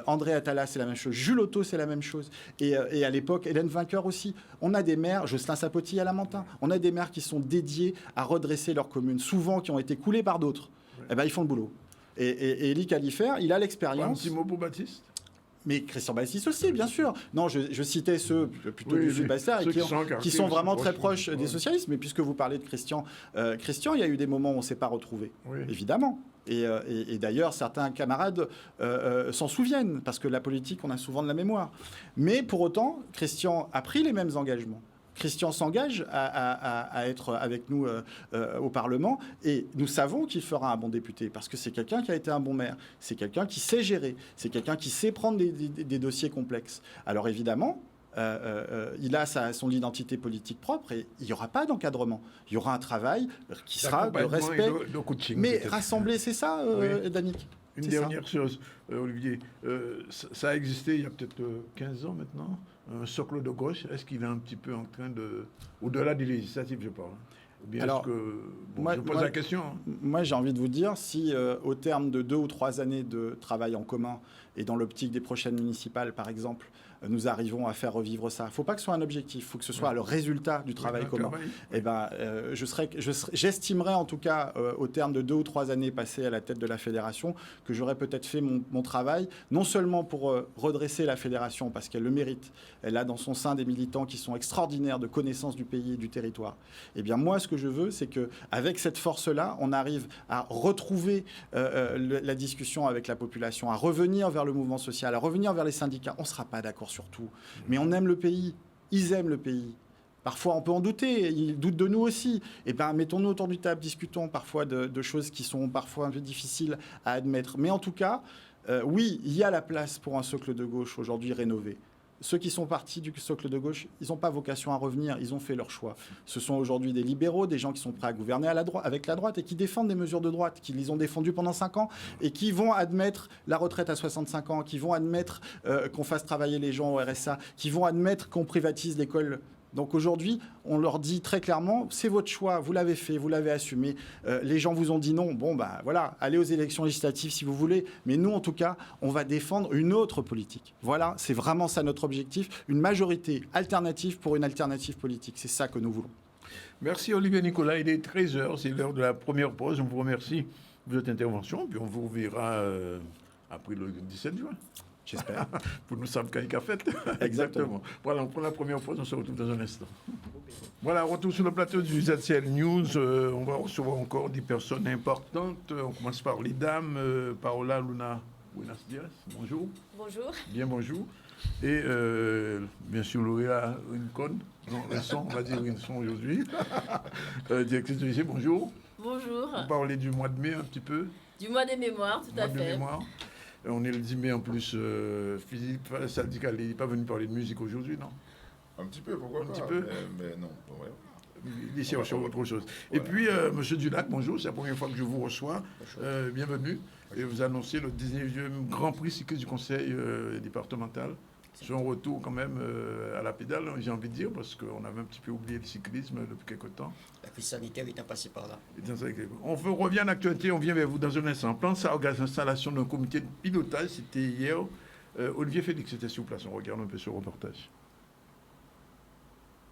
André Atala, c'est la même chose. Jules Otto, c'est la même chose. Et à l'époque, Hélène Vainqueur aussi. On a des maires, Jocelyn Sapoti à Lamentin, on a des maires qui sont dédiés à redresser leur commune, souvent qui ont été coulés par d'autres. Eh ben, ils font le boulot. Et Élie Califert, il a l'expérience. Un petit mot pour Baptiste. Mais Christian Baptiste aussi, bien sûr. Non, je citais ceux plutôt du Sud-Bastère qui sont vraiment très proches des socialistes. Mais puisque vous parlez de Christian, il y a eu des moments où on ne s'est pas retrouvés, évidemment. Et d'ailleurs, certains camarades s'en souviennent, parce que la politique, on a souvent de la mémoire. Mais pour autant, Christian a pris les mêmes engagements. Christian s'engage à être avec nous au Parlement et nous savons qu'il fera un bon député parce que c'est quelqu'un qui a été un bon maire, c'est quelqu'un qui sait gérer, c'est quelqu'un qui sait prendre des dossiers complexes. Alors évidemment, il a son identité politique propre et il n'y aura pas d'encadrement. Il y aura un travail qui sera de respect. De coaching, mais rassembler, c'est ça, Danick. Une dernière chose, Olivier. Ça a existé il y a peut-être 15 ans maintenant. Un socle de gauche, est-ce qu'il est un petit peu en train de... Au-delà des législatives, je parle. Ou bien alors, je pose la question. Moi, j'ai envie de vous dire, si au terme de 2 ou 3 années de travail en commun, et dans l'optique des prochaines municipales, par exemple, nous arrivons à faire revivre ça. Il ne faut pas que ce soit un objectif, il faut que ce soit le résultat du travail commun. Eh ben, j'estimerais en tout cas, au terme de 2 ou 3 années passées à la tête de la fédération, que j'aurais peut-être fait mon travail, non seulement pour redresser la fédération, parce qu'elle le mérite, elle a dans son sein des militants qui sont extraordinaires de connaissance du pays et du territoire. Eh bien, moi, ce que je veux, c'est qu'avec cette force-là, on arrive à retrouver la discussion avec la population, à revenir vers le mouvement social, à revenir vers les syndicats. On ne sera pas d'accord sur tout, mais on aime le pays, ils aiment le pays. Parfois, on peut en douter, ils doutent de nous aussi. Eh bien, mettons-nous autour du table, discutons parfois de choses qui sont parfois un peu difficiles à admettre. Mais en tout cas, oui, il y a la place pour un socle de gauche aujourd'hui rénové. Ceux qui sont partis du socle de gauche, ils n'ont pas vocation à revenir, ils ont fait leur choix. Ce sont aujourd'hui des libéraux, des gens qui sont prêts à gouverner avec la droite et qui défendent des mesures de droite, qui les ont défendues pendant 5 ans et qui vont admettre la retraite à 65 ans, qui vont admettre qu'on fasse travailler les gens au RSA, qui vont admettre qu'on privatise l'école. Donc aujourd'hui, on leur dit très clairement, c'est votre choix, vous l'avez fait, vous l'avez assumé. Les gens vous ont dit non, bon bah voilà, allez aux élections législatives si vous voulez. Mais nous, en tout cas, on va défendre une autre politique. Voilà, c'est vraiment ça notre objectif, une majorité alternative pour une alternative politique. C'est ça que nous voulons. Merci Olivier Nicolas, il est 13h, c'est l'heure de la première pause. On vous remercie de votre intervention, puis on vous reverra après le 17 juin. J'espère. Pour nous savons qu'il y a fête. Exactement. Voilà, on prend la première pause, on se retrouve dans un instant. Voilà, retour sur le plateau du ZCL News. On va recevoir encore des personnes importantes. On commence par les dames. Paola Luna Buenas Dias, bonjour. Bonjour. Bien, bonjour. Et bien sûr, Lauréat Rincon. Non, Rinson, on va dire Rinson aujourd'hui. Directrice de lycée, bonjour. Bonjour. On parlait du mois de mai un petit peu. Du mois des mémoires, tout à fait. Mois de mémoire. On est le 10 mai en plus. Philippe Sadical, il n'est pas venu parler de musique aujourd'hui, non? Un petit peu, pourquoi pas? Un petit peu, mais non. Ouais. Il cherche autre chose. Voilà. Et puis, Monsieur Dulac, bonjour, c'est la première fois que je vous reçois. Bienvenue. Et vous annoncez le 19e Grand Prix cycliste du Conseil départemental. Son retour quand même à la pédale, j'ai envie de dire, parce qu'on avait un petit peu oublié le cyclisme depuis quelque temps. La crise sanitaire étant passée par là. On revient à l'actualité, on vient vers vous dans un instant. Plan de installation d'un comité de pilotage, c'était hier. Olivier Félix était sur place, on regarde un peu ce reportage.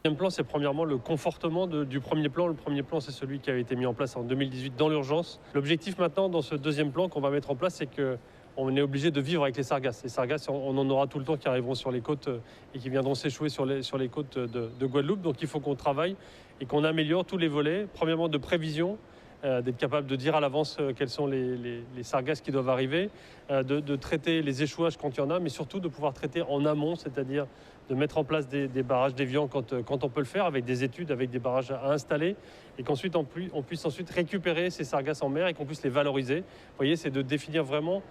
Le deuxième plan, c'est premièrement le confortement du premier plan. Le premier plan, c'est celui qui avait été mis en place en 2018 dans l'urgence. L'objectif maintenant, dans ce deuxième plan qu'on va mettre en place, c'est que on est obligé de vivre avec les sargasses. Les sargasses, on en aura tout le temps qui arriveront sur les côtes et qui viendront s'échouer sur les côtes de Guadeloupe. Donc il faut qu'on travaille et qu'on améliore tous les volets. Premièrement, de prévision, d'être capable de dire à l'avance quelles sont les sargasses qui doivent arriver, de traiter les échouages quand il y en a, mais surtout de pouvoir traiter en amont, c'est-à-dire de mettre en place des barrages déviants quand on peut le faire, avec des études, avec des barrages à installer, et qu'ensuite on puisse ensuite récupérer ces sargasses en mer et qu'on puisse les valoriser. Vous voyez, c'est de définir vraiment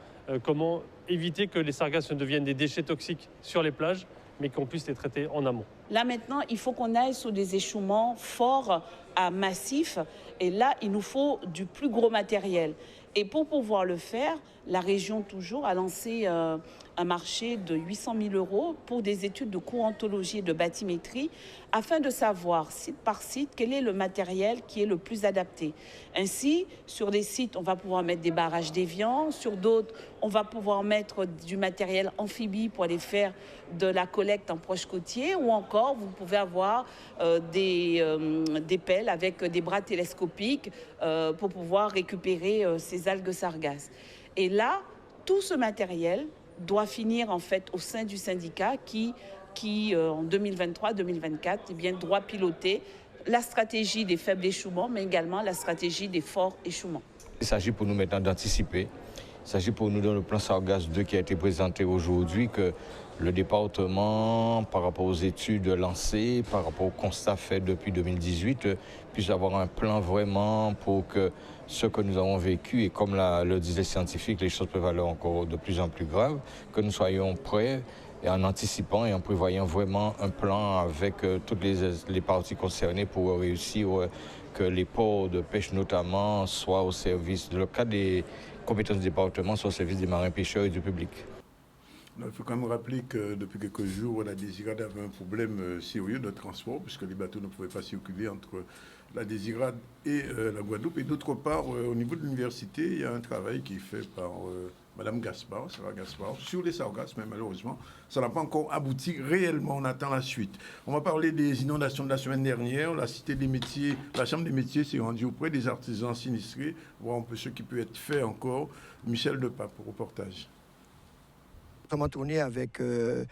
comment éviter que les sargasses ne deviennent des déchets toxiques sur les plages, mais qu'on puisse les traiter en amont. Là maintenant, il faut qu'on aille sur des échouements forts à massifs, et là, il nous faut du plus gros matériel. Et pour pouvoir le faire, la région toujours a lancé un marché de 800 000 € pour des études de courantologie et de bathymétrie afin de savoir site par site quel est le matériel qui est le plus adapté. Ainsi, sur des sites, on va pouvoir mettre des barrages déviants, sur d'autres, on va pouvoir mettre du matériel amphibie pour aller faire de la collecte en proche côtier, ou encore vous pouvez avoir des pelles avec des bras télescopiques pour pouvoir récupérer ces algues sargasses. Et là, tout ce matériel doit finir en fait au sein du syndicat qui en 2023-2024, eh bien, doit piloter la stratégie des faibles échouements, mais également la stratégie des forts échouements. Il s'agit pour nous maintenant d'anticiper. Il s'agit pour nous dans le plan Sargasses 2 qui a été présenté aujourd'hui que le département, par rapport aux études lancées, par rapport au constat fait depuis 2018, puisse avoir un plan vraiment pour que ce que nous avons vécu, et comme le disaient les scientifiques, les choses peuvent aller encore de plus en plus graves, que nous soyons prêts et en anticipant et en prévoyant vraiment un plan avec toutes les parties concernées pour réussir que les ports de pêche notamment soient au service, dans le cadre des compétences du département, soient au service des marins pêcheurs et du public. Il faut quand même rappeler que depuis quelques jours, la Désirade avait un problème sérieux de transport, puisque les bateaux ne pouvaient pas circuler entre la Désirade et la Guadeloupe. Et d'autre part, au niveau de l'université, il y a un travail qui est fait par Mme Gaspard, Sarah Gaspard, sur les sargasses, mais malheureusement, ça n'a pas encore abouti réellement. On attend la suite. On va parler des inondations de la semaine dernière. La Cité des métiers, la Chambre des métiers s'est rendue auprès des artisans sinistrés, voir un peu ce qui peut être fait encore. Michel Depape, reportage. Nous sommes en tournée avec M.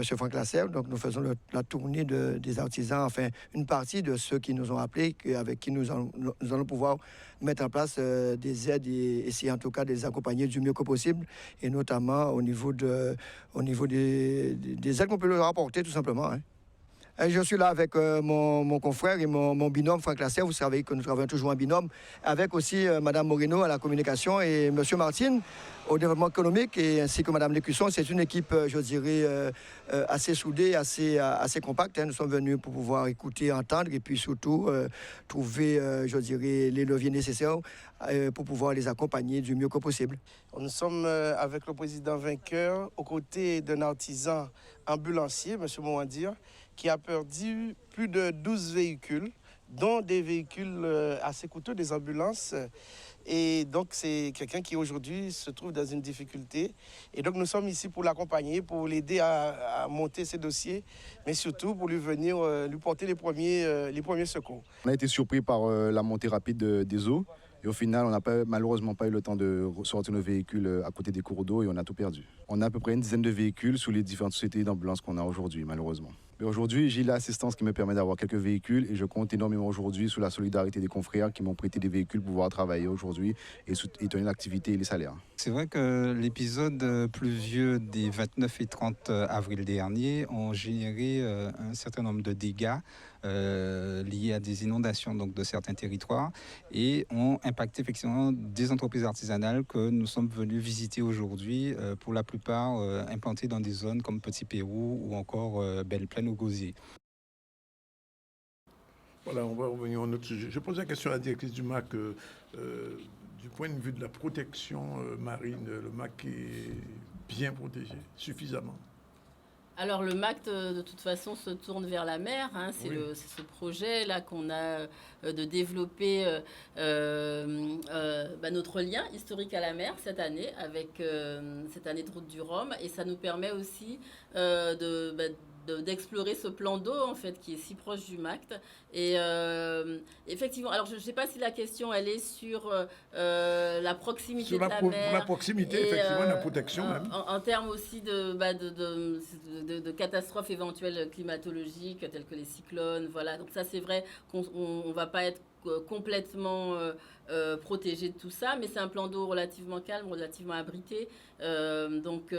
Franck Lasserre. Donc nous faisons la tournée des artisans, enfin une partie de ceux qui nous ont appelés, avec qui nous allons pouvoir mettre en place des aides et essayer en tout cas de les accompagner du mieux que possible, et notamment au niveau des aides qu'on peut leur apporter tout simplement. Hein. Et je suis là avec mon confrère et mon binôme Franck Lasserre. Vous savez que nous travaillons toujours en binôme, avec aussi Mme Moreno à la communication et M. Martin au développement économique, et ainsi que Mme Lécusson. C'est une équipe, je dirais, assez soudée, assez compacte. Hein. Nous sommes venus pour pouvoir écouter, entendre, et puis surtout trouver, je dirais, les leviers nécessaires pour pouvoir les accompagner du mieux que possible. Nous sommes avec le président vainqueur, aux côtés d'un artisan ambulancier, M. Mouandir, qui a perdu plus de 12 véhicules, dont des véhicules assez coûteux, des ambulances. Et donc, c'est quelqu'un qui aujourd'hui se trouve dans une difficulté. Et donc, nous sommes ici pour l'accompagner, pour l'aider à monter ses dossiers, mais surtout pour lui venir lui porter les premiers secours. On a été surpris par la montée rapide des eaux. Et au final, on n'a malheureusement pas eu le temps de sortir nos véhicules à côté des cours d'eau, et on a tout perdu. On a à peu près une dizaine de véhicules sous les différentes sociétés d'ambulance qu'on a aujourd'hui, malheureusement. Mais aujourd'hui, j'ai l'assistance qui me permet d'avoir quelques véhicules, et je compte énormément aujourd'hui sur la solidarité des confrères qui m'ont prêté des véhicules pour pouvoir travailler aujourd'hui et tenir l'activité et les salaires. C'est vrai que l'épisode pluvieux des 29 et 30 avril dernier ont généré un certain nombre de dégâts liés à des inondations donc, de certains territoires, et ont impacté effectivement des entreprises artisanales que nous sommes venus visiter aujourd'hui, pour la plupart implantées dans des zones comme Petit Pérou ou encore Belle Plaine ou Gosier. Voilà, on va revenir à un autre sujet. Je pose la question à la directrice du MAC. Du point de vue de la protection marine, le MAC est bien protégé, suffisamment? Alors le MAC, de toute façon, se tourne vers la mer. Hein. C'est ce projet-là qu'on a de développer notre lien historique à la mer cette année, avec cette année de route du Rhum. Et ça nous permet aussi d'explorer ce plan d'eau en fait qui est si proche du MACT. Et effectivement, alors je ne sais pas si la question elle est sur la proximité sur de la mer, la proximité, et, effectivement, la protection même. En termes aussi de catastrophes éventuelles climatologiques telles que les cyclones, voilà. Donc ça c'est vrai qu'on ne va pas être complètement protégé de tout ça, mais c'est un plan d'eau relativement calme, relativement abrité. Donc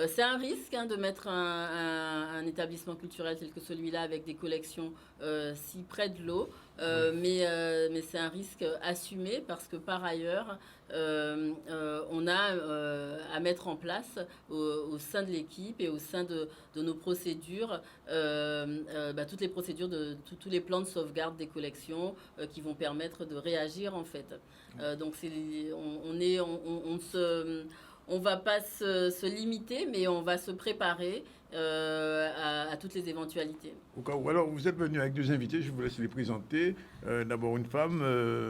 c'est un risque de mettre un établissement culturel tel que celui-là avec des collections si près de l'eau, mais c'est un risque assumé parce que par ailleurs on a à mettre en place au sein de l'équipe et au sein de nos procédures toutes les procédures de tous les plans de sauvegarde des collections qui vont permettre de réagir en fait. Donc on va pas se limiter, mais on va se préparer à toutes les éventualités. Au cas où, alors vous êtes venu avec 2 invités, je vous laisse les présenter. D'abord une femme,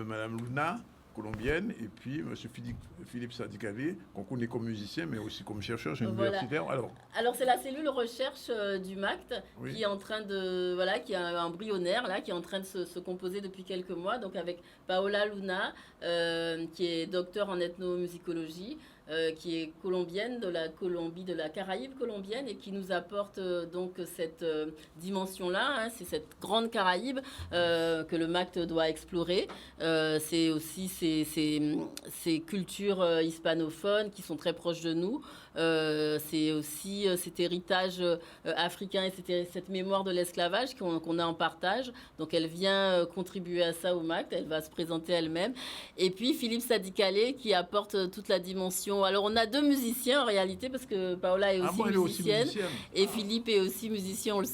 Madame Luna, colombienne, et puis M. Philippe Sadikale, qu'on connaît comme musicien, mais aussi comme chercheur universitaire. Alors c'est la cellule recherche du MACT qui est en train de qui est un embryonnaire là, qui est en train de se composer depuis quelques mois. Donc avec Paola Luna, qui est docteur en ethnomusicologie, qui est colombienne de la Colombie, de la Caraïbe colombienne, et qui nous apporte donc cette dimension-là. C'est cette grande Caraïbe que le MACT doit explorer. C'est aussi ces cultures hispanophones qui sont très proches de nous. C'est aussi cet héritage africain et cette mémoire de l'esclavage qu'on a en partage. Donc elle vient contribuer à ça au MACT, elle va se présenter elle-même. Et puis Philippe Sadikale qui apporte toute la dimension. Alors on a 2 musiciens en réalité parce que Paola est aussi musicienne et Philippe est aussi musicien, on le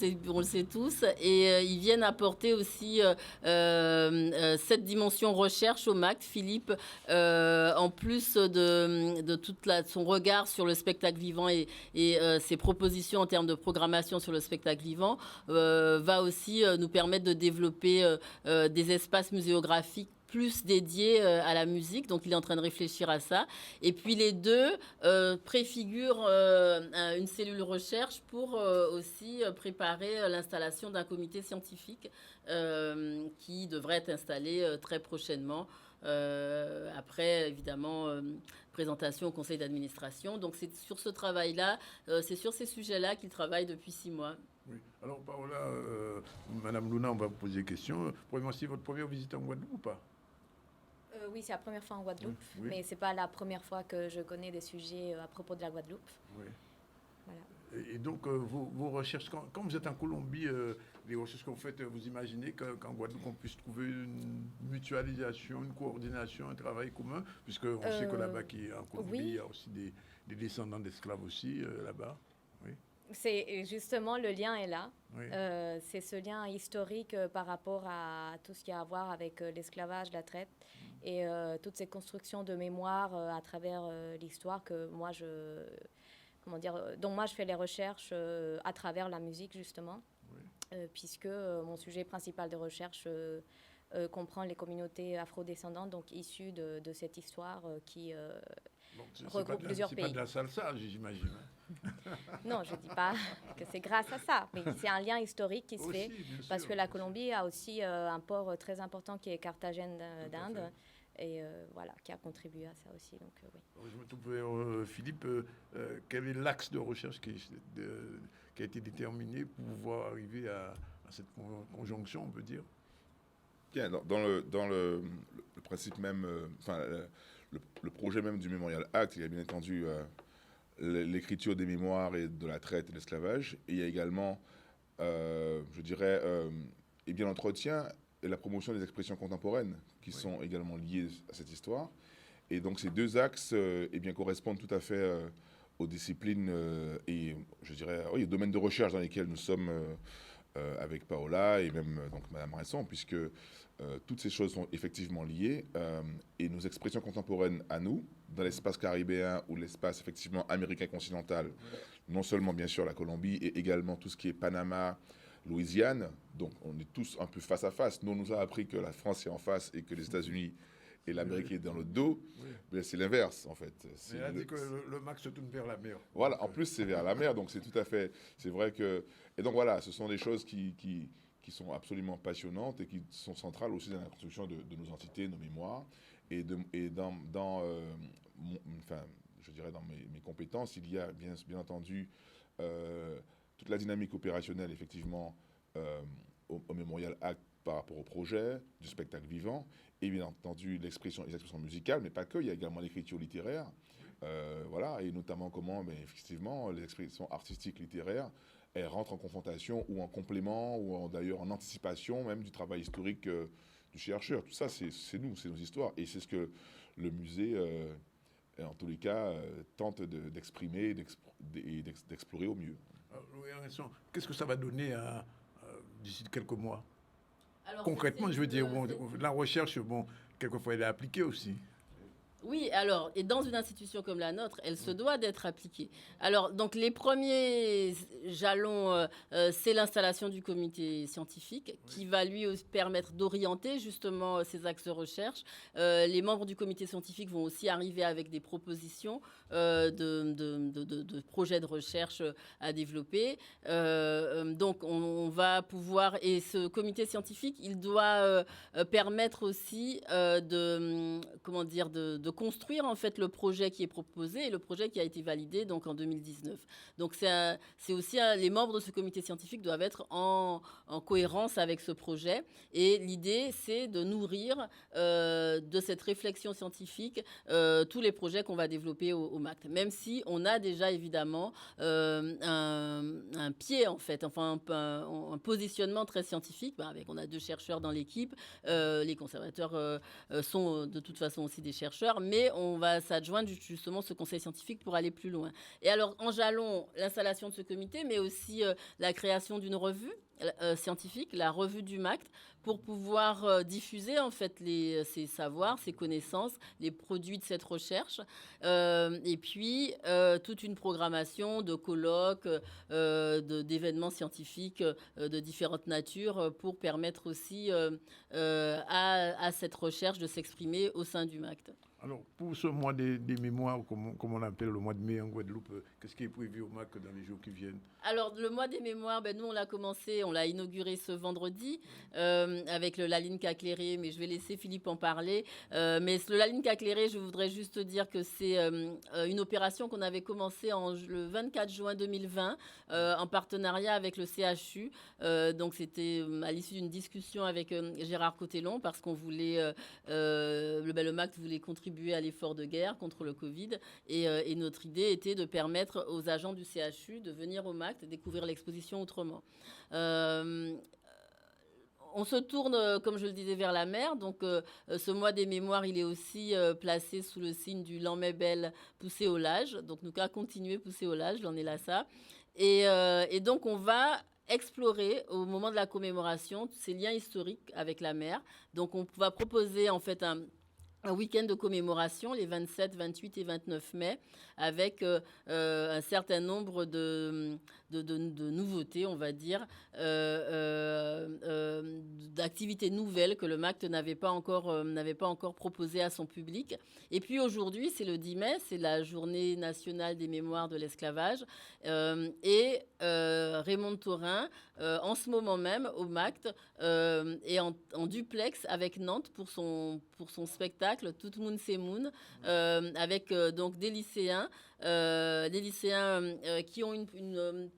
sait tous. Et ils viennent apporter aussi cette dimension recherche au MACT. Philippe, en plus de son regard sur le spectacle vivant et ses propositions en termes de programmation sur le spectacle vivant, va aussi nous permettre de développer des espaces muséographiques plus dédiés à la musique. Donc il est en train de réfléchir à ça. Et puis les 2 préfigurent une cellule recherche pour aussi préparer l'installation d'un comité scientifique qui devrait être installé très prochainement. Après, évidemment, présentation au conseil d'administration. Donc, c'est sur ce travail-là, c'est sur ces sujets-là qu'il travaille depuis 6 mois. Oui. Alors, Paola, Madame Luna, on va vous poser des questions. Premièrement, c'est votre première visite en Guadeloupe ou pas? Oui, c'est la première fois en Guadeloupe, oui. Mais c'est pas la première fois que je connais des sujets à propos de la Guadeloupe. Oui. Voilà. Et donc, vos recherches, quand vous êtes en Colombie, les recherches que vous faites, vous imaginez qu'en Guadeloupe, on puisse trouver une mutualisation, une coordination, un travail commun, puisqu'on sait que là-bas, en Colombie, il y a aussi des descendants d'esclaves aussi, là-bas. Oui. C'est justement, le lien est là. Oui. C'est ce lien historique par rapport à tout ce qui a à voir avec l'esclavage, la traite et toutes ces constructions de mémoire à travers l'histoire que moi dont moi je fais les recherches à travers la musique justement, puisque mon sujet principal de recherche comprend les communautés afrodescendantes, donc issues de cette histoire qui regroupe plusieurs pays. C'est pas de la salsa, j'imagine. Non, je ne dis pas que c'est grâce à ça, mais c'est un lien historique qui se fait, parce que la Colombie a aussi un port très important qui est Carthagène d'Inde, et qui a contribué à ça aussi. Donc, oui. Je me tourne Philippe, quel est l'axe de recherche qui a été déterminé pour pouvoir arriver à cette conjonction, on peut dire? Bien, dans le principe même, le projet même du Memorial Act, il y a bien entendu l'écriture des mémoires et de la traite et de l'esclavage. Et il y a également, je dirais, l'entretien et la promotion des expressions contemporaines qui sont également liées à cette histoire. Et donc ces 2 axes correspondent tout à fait aux disciplines et, je dirais, aux domaines de recherche dans lesquels nous sommes avec Paola et même donc Madame Resson, puisque toutes ces choses sont effectivement liées et nos expressions contemporaines à nous, dans l'espace caribéen ou l'espace effectivement américain continental, non seulement bien sûr la Colombie et également tout ce qui est Panama, Louisiane, donc on est tous un peu face à face. Nous, on nous a appris que la France est en face et que les États-Unis et la mer qui est dans le dos, ben, c'est l'inverse, en fait. Il a dit que le MAC se tourne vers la mer. Voilà, en plus, c'est vers la mer, donc c'est tout à fait... C'est vrai que... Et donc voilà, ce sont des choses qui sont absolument passionnantes et qui sont centrales aussi dans la construction de nos entités, nos mémoires. Et enfin, je dirais dans mes compétences, il y a bien entendu toute la dynamique opérationnelle, effectivement, au Mémorial Act par rapport au projet du spectacle vivant, et bien entendu les expressions musicales, mais pas que, il y a également l'écriture littéraire, voilà, et notamment comment, effectivement, les expressions artistiques littéraires, elles rentrent en confrontation ou en complément, ou d'ailleurs en anticipation même du travail historique du chercheur. Tout ça, c'est nous, c'est nos histoires, et c'est ce que le musée, en tous les cas, tente d'exprimer et d'explorer au mieux. Qu'est-ce que ça va donner d'ici quelques mois? Alors, concrètement, je veux dire, la recherche, quelquefois, elle est appliquée aussi. Oui, alors, et dans une institution comme la nôtre, elle se doit d'être appliquée. Alors, donc, les premiers jalons, c'est l'installation du comité scientifique qui va lui permettre d'orienter justement ces axes de recherche. Les membres du comité scientifique vont aussi arriver avec des propositions de projets de recherche à développer. Donc, on va pouvoir, et ce comité scientifique, il doit permettre aussi de construire en fait le projet qui est proposé et le projet qui a été validé donc en 2019. Donc c'est aussi les membres de ce comité scientifique doivent être en cohérence avec ce projet, et l'idée c'est de nourrir de cette réflexion scientifique tous les projets qu'on va développer au MACT, même si on a déjà évidemment un pied en fait, enfin un positionnement très scientifique. On a 2 chercheurs dans l'équipe, les conservateurs sont de toute façon aussi des chercheurs, mais on va s'adjoindre justement ce conseil scientifique pour aller plus loin. Et alors, en jalon, l'installation de ce comité, mais aussi la création d'une revue scientifique, la revue du MACT, pour pouvoir diffuser en fait ces savoirs, ces connaissances, les produits de cette recherche, et puis toute une programmation de colloques, d'événements scientifiques de différentes natures pour permettre aussi à cette recherche de s'exprimer au sein du MACT. Alors, pour ce mois des mémoires, comme on appelle le mois de mai en Guadeloupe, qu'est-ce qui est prévu au MAC dans les jours qui viennent? Alors, le mois des mémoires, nous, on l'a inauguré ce vendredi avec le Lalinka éclairé, mais je vais laisser Philippe en parler. Mais le Lalinka éclairé, je voudrais juste dire que c'est une opération qu'on avait commencée le 24 juin 2020 en partenariat avec le CHU. Donc, c'était à l'issue d'une discussion avec Gérard Cotellon, parce qu'on voulait, le MACT voulait contribuer à l'effort de guerre contre le Covid, et notre idée était de permettre aux agents du CHU de venir au MACT et découvrir l'exposition autrement. On se tourne, comme je le disais, vers la mer. Donc, ce mois des mémoires, il est aussi placé sous le signe du Lamébel poussé au lage. Donc, nous allons continuer pousser au lage, l'on est là ça. Et donc, on va explorer au moment de la commémoration ces liens historiques avec la mer. Donc, on va proposer en fait un week-end de commémoration les 27, 28 et 29 mai avec un certain nombre de nouveautés, on va dire, d'activités nouvelles que le MACT n'avait pas encore proposées à son public. Et puis aujourd'hui, c'est le 10 mai, c'est la journée nationale des mémoires de l'esclavage. Et Raymond Thorin, en ce moment même, au MACT, est en duplex avec Nantes pour son spectacle Tout Moon C'est Moon, avec donc des lycéens qui ont une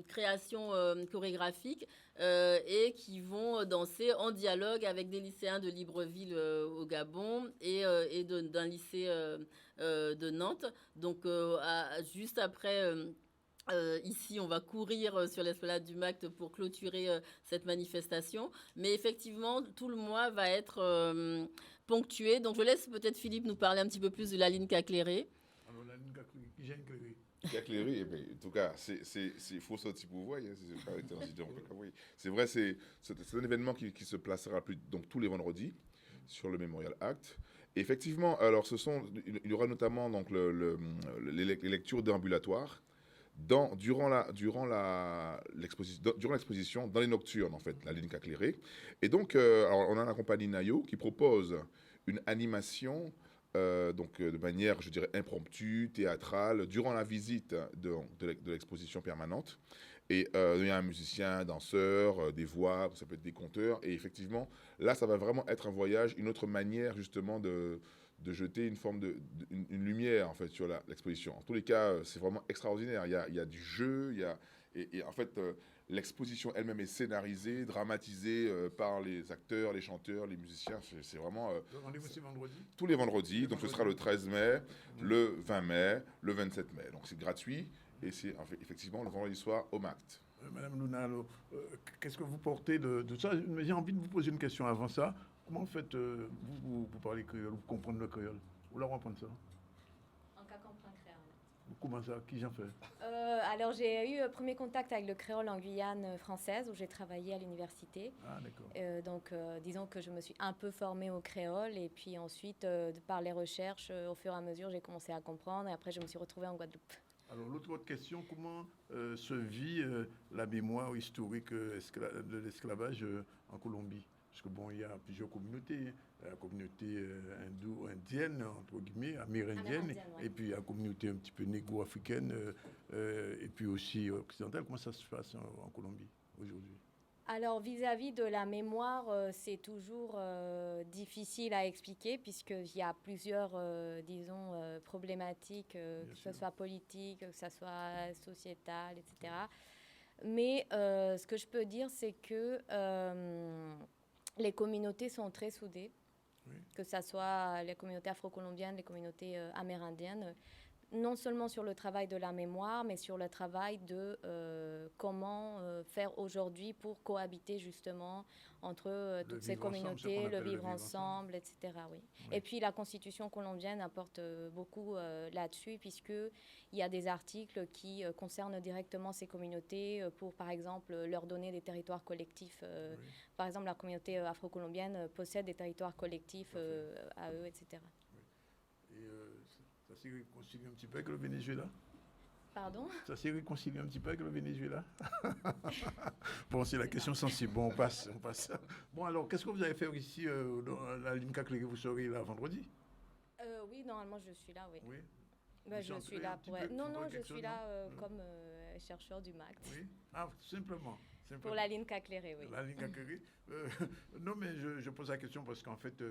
création chorégraphique et qui vont danser en dialogue avec des lycéens de Libreville au Gabon et d'un lycée de Nantes. Donc juste après... ici, on va courir sur l'esplanade du MACT pour clôturer cette manifestation. Mais effectivement, tout le mois va être ponctué. Donc, je laisse peut-être Philippe nous parler un petit peu plus de la Lalinka éclairée. Alors, la Lalinka éclairée. Éclairé, en tout cas, il faut sortir pour voir. C'est vrai, c'est un événement qui se placera donc tous les vendredis sur le Mémorial Act. Et effectivement, alors il y aura notamment donc les lectures d'ambulatoire. durant l'exposition, dans les nocturnes, en fait, la Linka Cléré. Et donc, alors, on a la compagnie Nayo qui propose une animation de manière, je dirais, impromptue, théâtrale, durant la visite de l'exposition permanente. Et il y a un musicien, un danseur, des voix, ça peut être des conteurs. Et effectivement, là, ça va vraiment être un voyage, une autre manière, justement, de jeter une forme une lumière, en fait, sur l'exposition. En tous les cas, c'est vraiment extraordinaire. Il y a du jeu, et en fait, l'exposition elle-même est scénarisée, dramatisée par les acteurs, les chanteurs, les musiciens. C'est vraiment... Rendez-vous c'est vendredi. Tous les vendredis. Donc, ce sera le 13 mai, le 20 mai, le 27 mai. Donc, c'est gratuit. Et c'est effectivement le vendredi soir au MACT. Madame Luna, qu'est-ce que vous portez de ça? J'ai envie de vous poser une question avant ça. Comment en fait vous parlez créole, vous comprenez le créole? Vous leur apprenez ça? En cas comprend créole. Comment ça? Qui j'en fais? Alors j'ai eu premier contact avec le créole en Guyane française où j'ai travaillé à l'université. Ah d'accord. Donc disons que je me suis un peu formée au créole et puis ensuite par les recherches au fur et à mesure j'ai commencé à comprendre et après je me suis retrouvée en Guadeloupe. Alors, l'autre question, comment se vit la mémoire historique de l'esclavage en Colombie? Parce que, bon, il y a plusieurs communautés. La communauté indienne, entre guillemets, amérindienne, et puis la communauté un petit peu négro-africaine, et puis aussi occidentale. Comment ça se passe en Colombie aujourd'hui? Alors, vis-à-vis de la mémoire, c'est toujours difficile à expliquer puisqu'il y a plusieurs, problématiques, que ce soit politique, que ce soit sociétal, etc. Mais ce que je peux dire, c'est que les communautés sont très soudées, que ce soit les communautés afro-colombiennes, les communautés amérindiennes, non seulement sur le travail de la mémoire, mais sur le travail de comment faire aujourd'hui pour cohabiter justement entre toutes ces communautés, le vivre ensemble, etc. Oui. Et puis la Constitution colombienne apporte beaucoup là-dessus, puisqu'il y a des articles qui concernent directement ces communautés pour, par exemple, leur donner des territoires collectifs. Par exemple, la communauté afro-colombienne possède des territoires collectifs à eux, etc. Et ça s'est réconcilié un petit peu avec le Venezuela? Pardon? Ça s'est réconcilié un petit peu avec le Venezuela? Bon, c'est la question sensible. Bon, on passe. Bon, alors, qu'est-ce que vous allez faire ici dans la Linka Cléré? Vous serez là vendredi? Oui, normalement, je suis là, oui. Oui. Ben, je suis là pour... Non, je suis là comme chercheur du MACT. Oui. Ah, simplement. Pour la Linka Cléré, oui. La Linka Cléré. Non, mais je pose la question parce qu'en fait,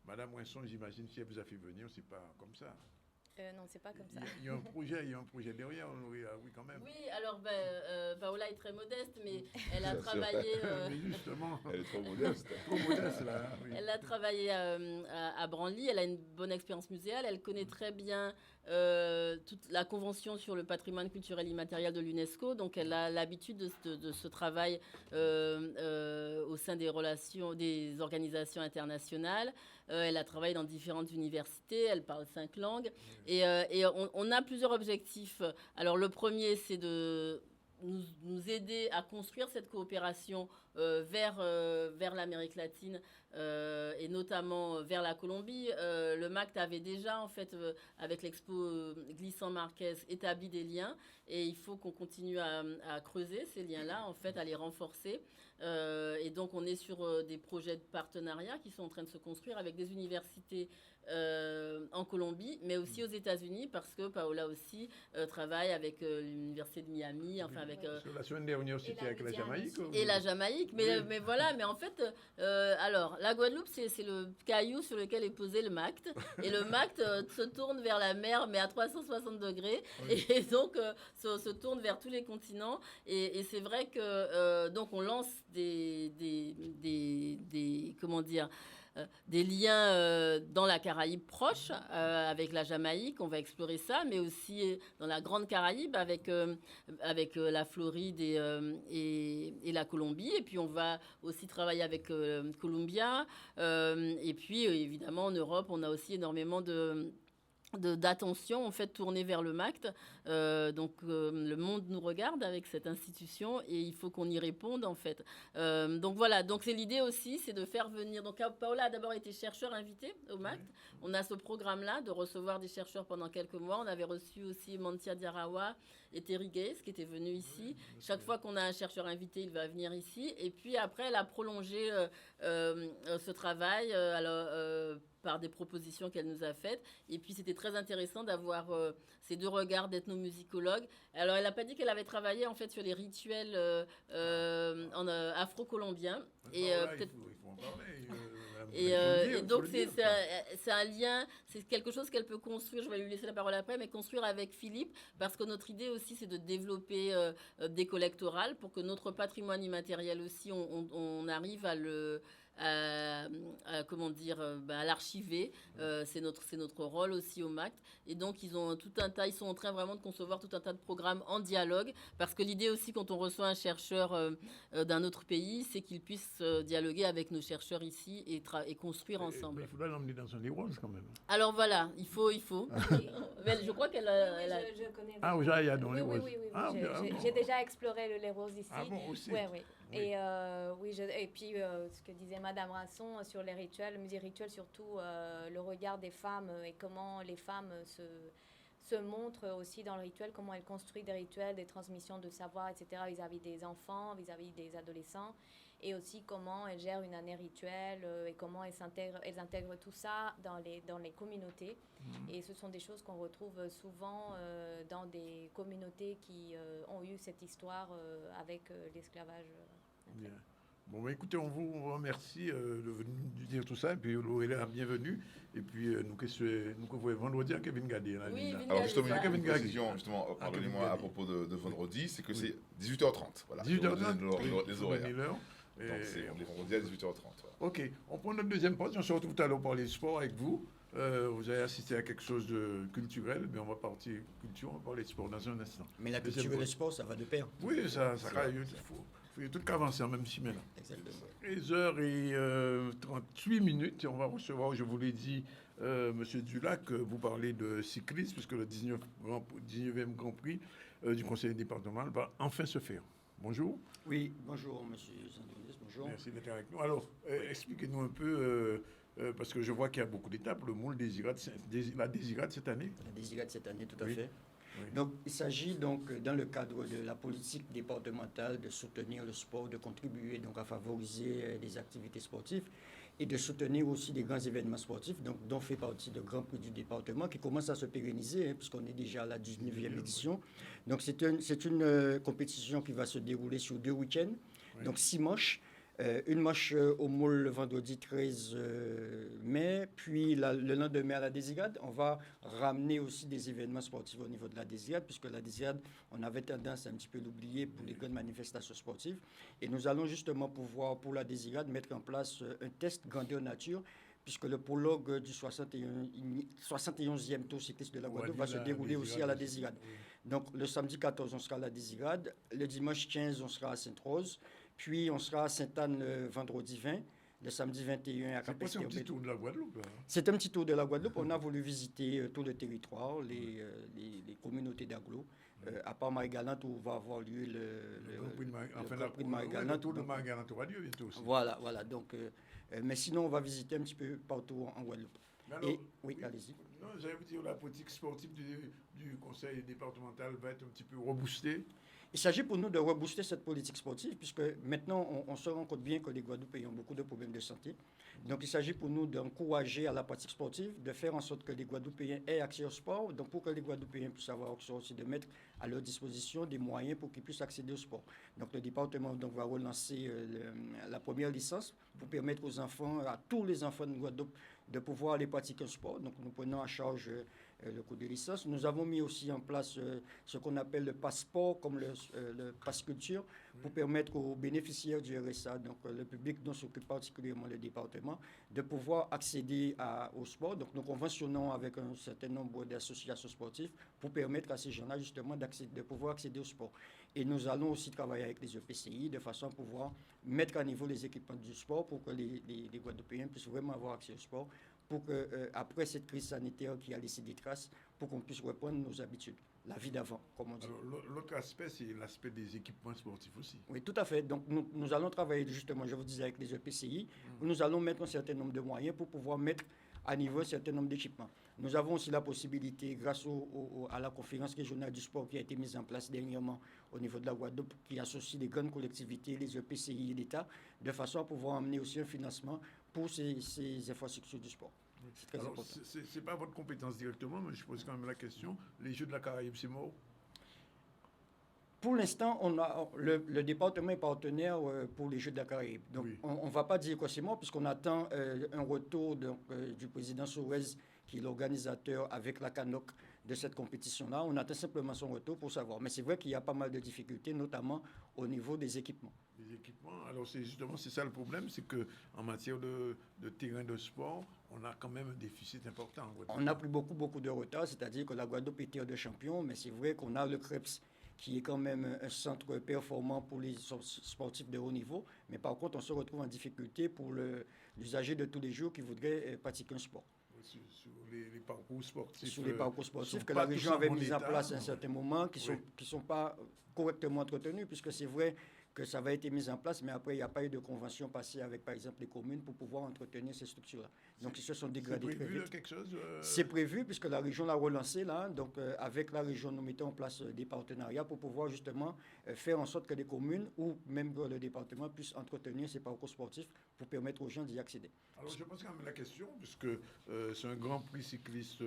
Madame Rinson, j'imagine, si elle vous a fait venir, c'est pas comme ça. Non, c'est pas comme ça. Il y a un projet derrière, oui, quand même. Oui, alors Paola est très modeste, mais elle a travaillé... Mais justement, elle est trop modeste. Trop modeste, là. Oui. Elle a travaillé à Branly, elle a une bonne expérience muséale, elle connaît très bien toute la convention sur le patrimoine culturel immatériel de l'UNESCO, donc elle a l'habitude de ce travail au sein des organisations internationales. Elle a travaillé dans différentes universités, elle parle 5 langues. Et on a plusieurs objectifs. Alors le premier, c'est de nous aider à construire cette coopération vers l'Amérique latine et notamment vers la Colombie. Le MACT avait déjà, en fait, avec l'expo Glissant Marquez, établi des liens et il faut qu'on continue à creuser ces liens-là, en fait, à les renforcer. Et donc, on est sur des projets de partenariat qui sont en train de se construire avec des universités en Colombie, mais aussi aux États-Unis, parce que Paola aussi travaille avec l'université de Miami, enfin avec... la semaine dernière, c'était avec la Jamaïque. Et la Jamaïque, mais voilà, mais en fait, alors, la Guadeloupe, c'est le caillou sur lequel est posé le MACT, et le MACT se tourne vers la mer, mais à 360 degrés, et donc se tourne vers tous les continents, et c'est vrai que, donc, on lance des liens dans la Caraïbe proche avec la Jamaïque, on va explorer ça, mais aussi dans la Grande Caraïbe avec la Floride et la Colombie. Et puis on va aussi travailler avec Columbia. Et puis évidemment en Europe, on a aussi énormément d'attention en fait tournée vers le MACT. Le monde nous regarde avec cette institution et il faut qu'on y réponde en fait. Donc voilà, donc c'est l'idée aussi, c'est de faire venir. Donc Paola a d'abord été chercheur invité au MACT. On a ce programme-là de recevoir des chercheurs pendant quelques mois. On avait reçu aussi Mantia Diarawa et Terry Gaze qui étaient venus ici. Chaque fois qu'on a un chercheur invité, il va venir ici. Et puis après, elle a prolongé ce travail. Par des propositions qu'elle nous a faites. Et puis, c'était très intéressant d'avoir ces deux regards d'ethnomusicologue. Alors, elle n'a pas dit qu'elle avait travaillé, en fait, sur les rituels afro-colombiens. Et peut-être... Il faut en parler. Et donc, c'est un lien, c'est quelque chose qu'elle peut construire. Je vais lui laisser la parole après, mais construire avec Philippe, parce que notre idée aussi, c'est de développer des collectorales pour que notre patrimoine immatériel aussi, on arrive à le... à l'archiver. C'est notre rôle aussi au MACT. Et donc, ils sont en train vraiment de concevoir tout un tas de programmes en dialogue, parce que l'idée aussi, quand on reçoit un chercheur d'un autre pays, c'est qu'il puisse dialoguer avec nos chercheurs ici et construire ensemble. Il faudra l'emmener dans un Heroes quand même. Alors voilà, il faut. Je crois qu'elle je connais. Ah, vous allez dans les Roses. Oui. J'ai déjà exploré les Roses ici. Ah bon, aussi. Oui. Et puis ce que disait Madame Rasson sur les rituels, musique rituelle, surtout le regard des femmes et comment les femmes se montrent aussi dans le rituel, comment elles construisent des rituels, des transmissions de savoir, etc. vis-à-vis des enfants, vis-à-vis des adolescents, et aussi comment elles gèrent une année rituelle et comment elles intègrent tout ça dans les communautés. Et ce sont des choses qu'on retrouve souvent dans des communautés qui ont eu cette histoire avec l'esclavage. Bien. Bon, écoutez, on vous remercie de dire tout ça. Et puis, Lauréla, bienvenue. Et puis, nous voyons vendredi à Kevin Gadier. Oui, alors, justement, une précision, pardonnez-moi, à propos de vendredi, c'est que c'est 18h30. Voilà. 18h30, les horaires. Donc, on est vendredi à 18h30. Voilà. OK. On prend notre deuxième pause. On se retrouve tout à l'heure pour parler sport avec vous. Vous avez assisté à quelque chose de culturel, mais on va partir culture, on va parler de sport dans un instant. Mais la culture et le sport, ça va de pair. Oui, ça il faut tout avancer en même semaine. Exactement. 13h38 minutes, et on va recevoir, je vous l'ai dit, Monsieur Dulac, vous parlez de cyclisme, puisque le 19e Grand Prix du Conseil départemental va enfin se faire. Bonjour. Oui, bonjour, Monsieur Sandonis, bonjour. Merci d'être avec nous. Alors, expliquez-nous un peu... parce que je vois qu'il y a beaucoup d'étapes. Le monde la Désirade cette année. La Désirade cette année, tout à oui. fait. Oui. Donc, il s'agit donc, dans le cadre de la politique départementale, de soutenir le sport, de contribuer donc à favoriser les activités sportives et de soutenir aussi des grands événements sportifs, donc, dont fait partie le Grand Prix du département qui commence à se pérenniser, puisqu'on est déjà à la 19e édition. Donc, c'est une compétition qui va se dérouler sur 2 week-ends, donc 6 manches. Une manche au Moule le vendredi 13 mai, puis le lendemain à la Désirade. On va ramener aussi des événements sportifs au niveau de la Désirade, puisque la Désirade, on avait tendance à un petit peu l'oublier pour les grandes manifestations sportives. Et nous allons justement pouvoir, pour la Désirade, mettre en place un test grandeur nature, puisque le prologue du 71e Tour cycliste de la Guadeloupe va se dérouler aussi à la Désirade. Donc le samedi 14, on sera à la Désirade. Le dimanche 15, on sera à Sainte-Rose. Puis on sera à Sainte-Anne le vendredi 20, le samedi 21 à Capesterre. C'est un petit tour de la Guadeloupe. C'est un petit tour de la Guadeloupe. On a voulu visiter tout le territoire, les communautés d'agglo. À part Marie-Galante, où va avoir lieu le Grand Prix de Marie-Galante. Le tour de Marie-Galante aura lieu bientôt aussi. Voilà. Donc, mais sinon, on va visiter un petit peu partout en Guadeloupe. Alors, oui, allez-y. Non, j'allais vous dire, la politique sportive du conseil départemental va être un petit peu reboostée. Il s'agit pour nous de rebooster cette politique sportive, puisque maintenant, on se rend compte bien que les Guadeloupéens ont beaucoup de problèmes de santé. Donc, il s'agit pour nous d'encourager à la pratique sportive, de faire en sorte que les Guadeloupéens aient accès au sport. Donc, pour que les Guadeloupéens puissent avoir accès aussi, de mettre à leur disposition des moyens pour qu'ils puissent accéder au sport. Donc, le département va relancer la première licence pour permettre aux enfants, à tous les enfants de Guadeloupe, de pouvoir aller pratiquer un sport. Donc, nous prenons en charge le coût de licence. Nous avons mis aussi en place ce qu'on appelle le passeport, comme le passe culture, pour permettre aux bénéficiaires du RSA, donc le public dont s'occupe particulièrement le département, de pouvoir accéder au sport. Donc, nous conventionnons avec un certain nombre d'associations sportives pour permettre à ces gens-là, justement, de pouvoir accéder au sport. Et nous allons aussi travailler avec les EPCI de façon à pouvoir mettre à niveau les équipements du sport pour que les Guadeloupéens puissent vraiment avoir accès au sport, pour que, après cette crise sanitaire qui a laissé des traces, pour qu'on puisse reprendre nos habitudes, la vie d'avant, comme on dit. L'autre aspect, c'est l'aspect des équipements sportifs aussi. Oui, tout à fait. Donc, nous allons travailler justement, je vous disais, avec les EPCI, où nous allons mettre un certain nombre de moyens pour pouvoir mettre à niveau un certain nombre d'équipements. Nous avons aussi la possibilité, grâce à la conférence régionale du sport qui a été mise en place dernièrement au niveau de la Guadeloupe, qui associe les grandes collectivités, les EPCI et l'État, de façon à pouvoir amener aussi un financement pour ces infrastructures du sport. C'est très important. Ce n'est pas votre compétence directement, mais je pose quand même la question. Les Jeux de la Caraïbe, c'est mort? Pour l'instant, le département est partenaire pour les Jeux de la Caraïbe. Donc, oui. On ne va pas dire que c'est mort, puisqu'on attend un retour du président Suarez, qui est l'organisateur avec la CANOC de cette compétition-là. On attend simplement son retour pour savoir. Mais c'est vrai qu'il y a pas mal de difficultés, notamment au niveau des équipements. Les équipements, alors c'est ça le problème, c'est qu'en matière de terrain de sport, on a quand même un déficit important. On a pris beaucoup de retard, c'est-à-dire que la Guadeloupe est terre de champion, mais c'est vrai qu'on a le CREPS, qui est quand même un centre performant pour les sportifs de haut niveau. Mais par contre, on se retrouve en difficulté pour l'usager de tous les jours qui voudrait pratiquer un sport. Sur les parcours sportifs. Sur les parcours sportifs que la région avait mis en place à un certain moment, qui ne sont pas correctement entretenus, puisque c'est vrai que ça va être mis en place, mais après, il n'y a pas eu de convention passée avec, par exemple, les communes pour pouvoir entretenir ces structures-là. Donc, ils se sont dégradés très vite. Quelque chose C'est prévu, puisque la région l'a relancé, là. Donc, avec la région, nous mettons en place des partenariats pour pouvoir, justement, faire en sorte que les communes ou même le département puissent entretenir ces parcours sportifs pour permettre aux gens d'y accéder. Alors, je pose quand même la question, puisque c'est un grand prix cycliste,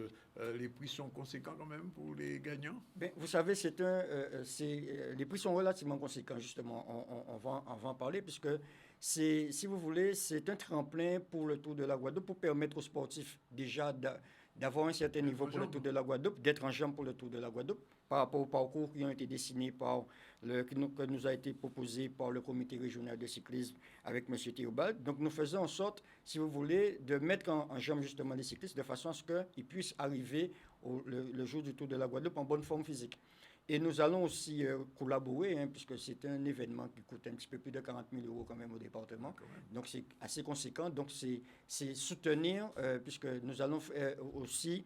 les prix sont conséquents quand même pour les gagnants? Bien, vous savez, les prix sont relativement conséquents, justement. On va en parler, puisque si vous voulez, c'est un tremplin pour le Tour de la Guadeloupe, pour permettre aux sportifs déjà d'avoir un certain niveau pour le Tour de la Guadeloupe, d'être en jambes pour le Tour de la Guadeloupe, par rapport aux parcours qui ont été dessinés que nous a été proposé par le comité régional de cyclisme avec M. Théobald. Donc nous faisons en sorte, si vous voulez, de mettre en jambes justement les cyclistes de façon à ce qu'ils puissent arriver le jour du Tour de la Guadeloupe en bonne forme physique. Et nous allons aussi collaborer, puisque c'est un événement qui coûte un petit peu plus de 40 000 € quand même au département. Donc c'est assez conséquent. Donc c'est soutenir, puisque nous allons aussi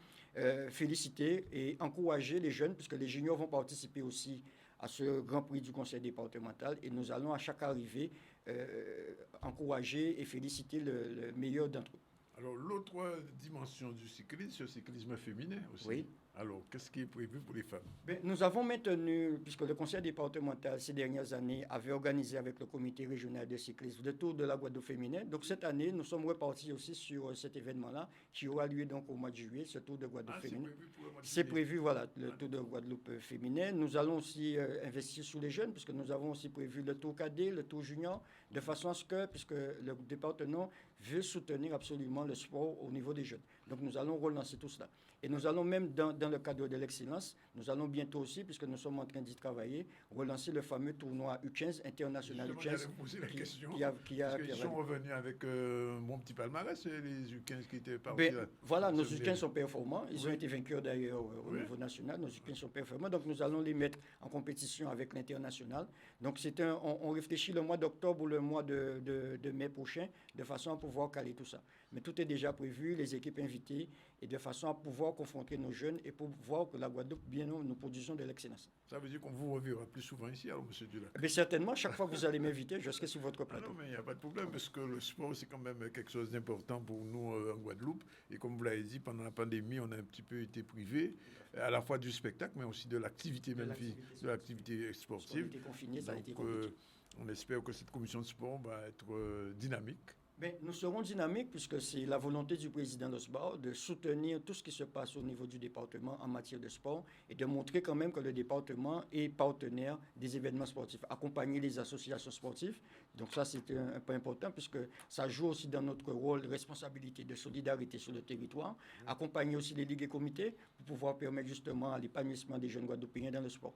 féliciter et encourager les jeunes, puisque les juniors vont participer aussi à ce Grand Prix du Conseil départemental. Et nous allons à chaque arrivée encourager et féliciter le meilleur d'entre eux. Alors, l'autre dimension du cyclisme, c'est le cyclisme féminin aussi. Oui. Alors, qu'est-ce qui est prévu pour les femmes? Nous avons maintenu, puisque le conseil départemental, ces dernières années, avait organisé avec le comité régional de cyclisme le Tour de la Guadeloupe féminin. Donc, cette année, nous sommes repartis aussi sur cet événement-là, qui aura lieu donc au mois de juillet, ce Tour de Guadeloupe féminin. C'est prévu, voilà, le Tour de Guadeloupe féminin. Nous allons aussi investir sur les jeunes, puisque nous avons aussi prévu le Tour cadet, le Tour junior, de façon à ce que, puisque le département veut soutenir absolument le sport au niveau des jeunes. Donc, nous allons relancer tout cela. Et nous allons même, dans le cadre de l'excellence, nous allons bientôt aussi, puisque nous sommes en train d'y travailler, relancer le fameux tournoi U15, international U15. Ils sont revenus avec mon petit palmarès, les U15 qui étaient partis. Voilà, nos U15 sont performants. Ils ont été vainqueurs d'ailleurs au niveau national. Nos U15 sont performants. Donc, nous allons les mettre en compétition avec l'international. Donc, on réfléchit le mois d'octobre ou le mois de mai prochain, de façon à pouvoir caler tout ça. Mais tout est déjà prévu, les équipes invitées, et de façon à pouvoir confronter nos jeunes et pour voir que la Guadeloupe, bien nous produisons de l'excellence. Ça veut dire qu'on vous reverra plus souvent ici, alors, M. Dulac? Mais certainement, chaque fois que vous allez m'inviter, je serai sur votre plateau. Non, mais il n'y a pas de problème, parce que le sport, c'est quand même quelque chose d'important pour nous en Guadeloupe. Et comme vous l'avez dit, pendant la pandémie, on a un petit peu été privé, à la fois du spectacle, mais aussi de l'activité de l'activité sportive. On a été confinés, ça a été compliqué. On espère que cette commission de sport va être dynamique. Mais nous serons dynamiques puisque c'est la volonté du président Losbao de soutenir tout ce qui se passe au niveau du département en matière de sport et de montrer quand même que le département est partenaire des événements sportifs, accompagner les associations sportives. Donc ça, c'est un point important puisque ça joue aussi dans notre rôle de responsabilité de solidarité sur le territoire, accompagner aussi les ligues et comités pour pouvoir permettre justement l'épanouissement des jeunes Guadeloupéens dans le sport.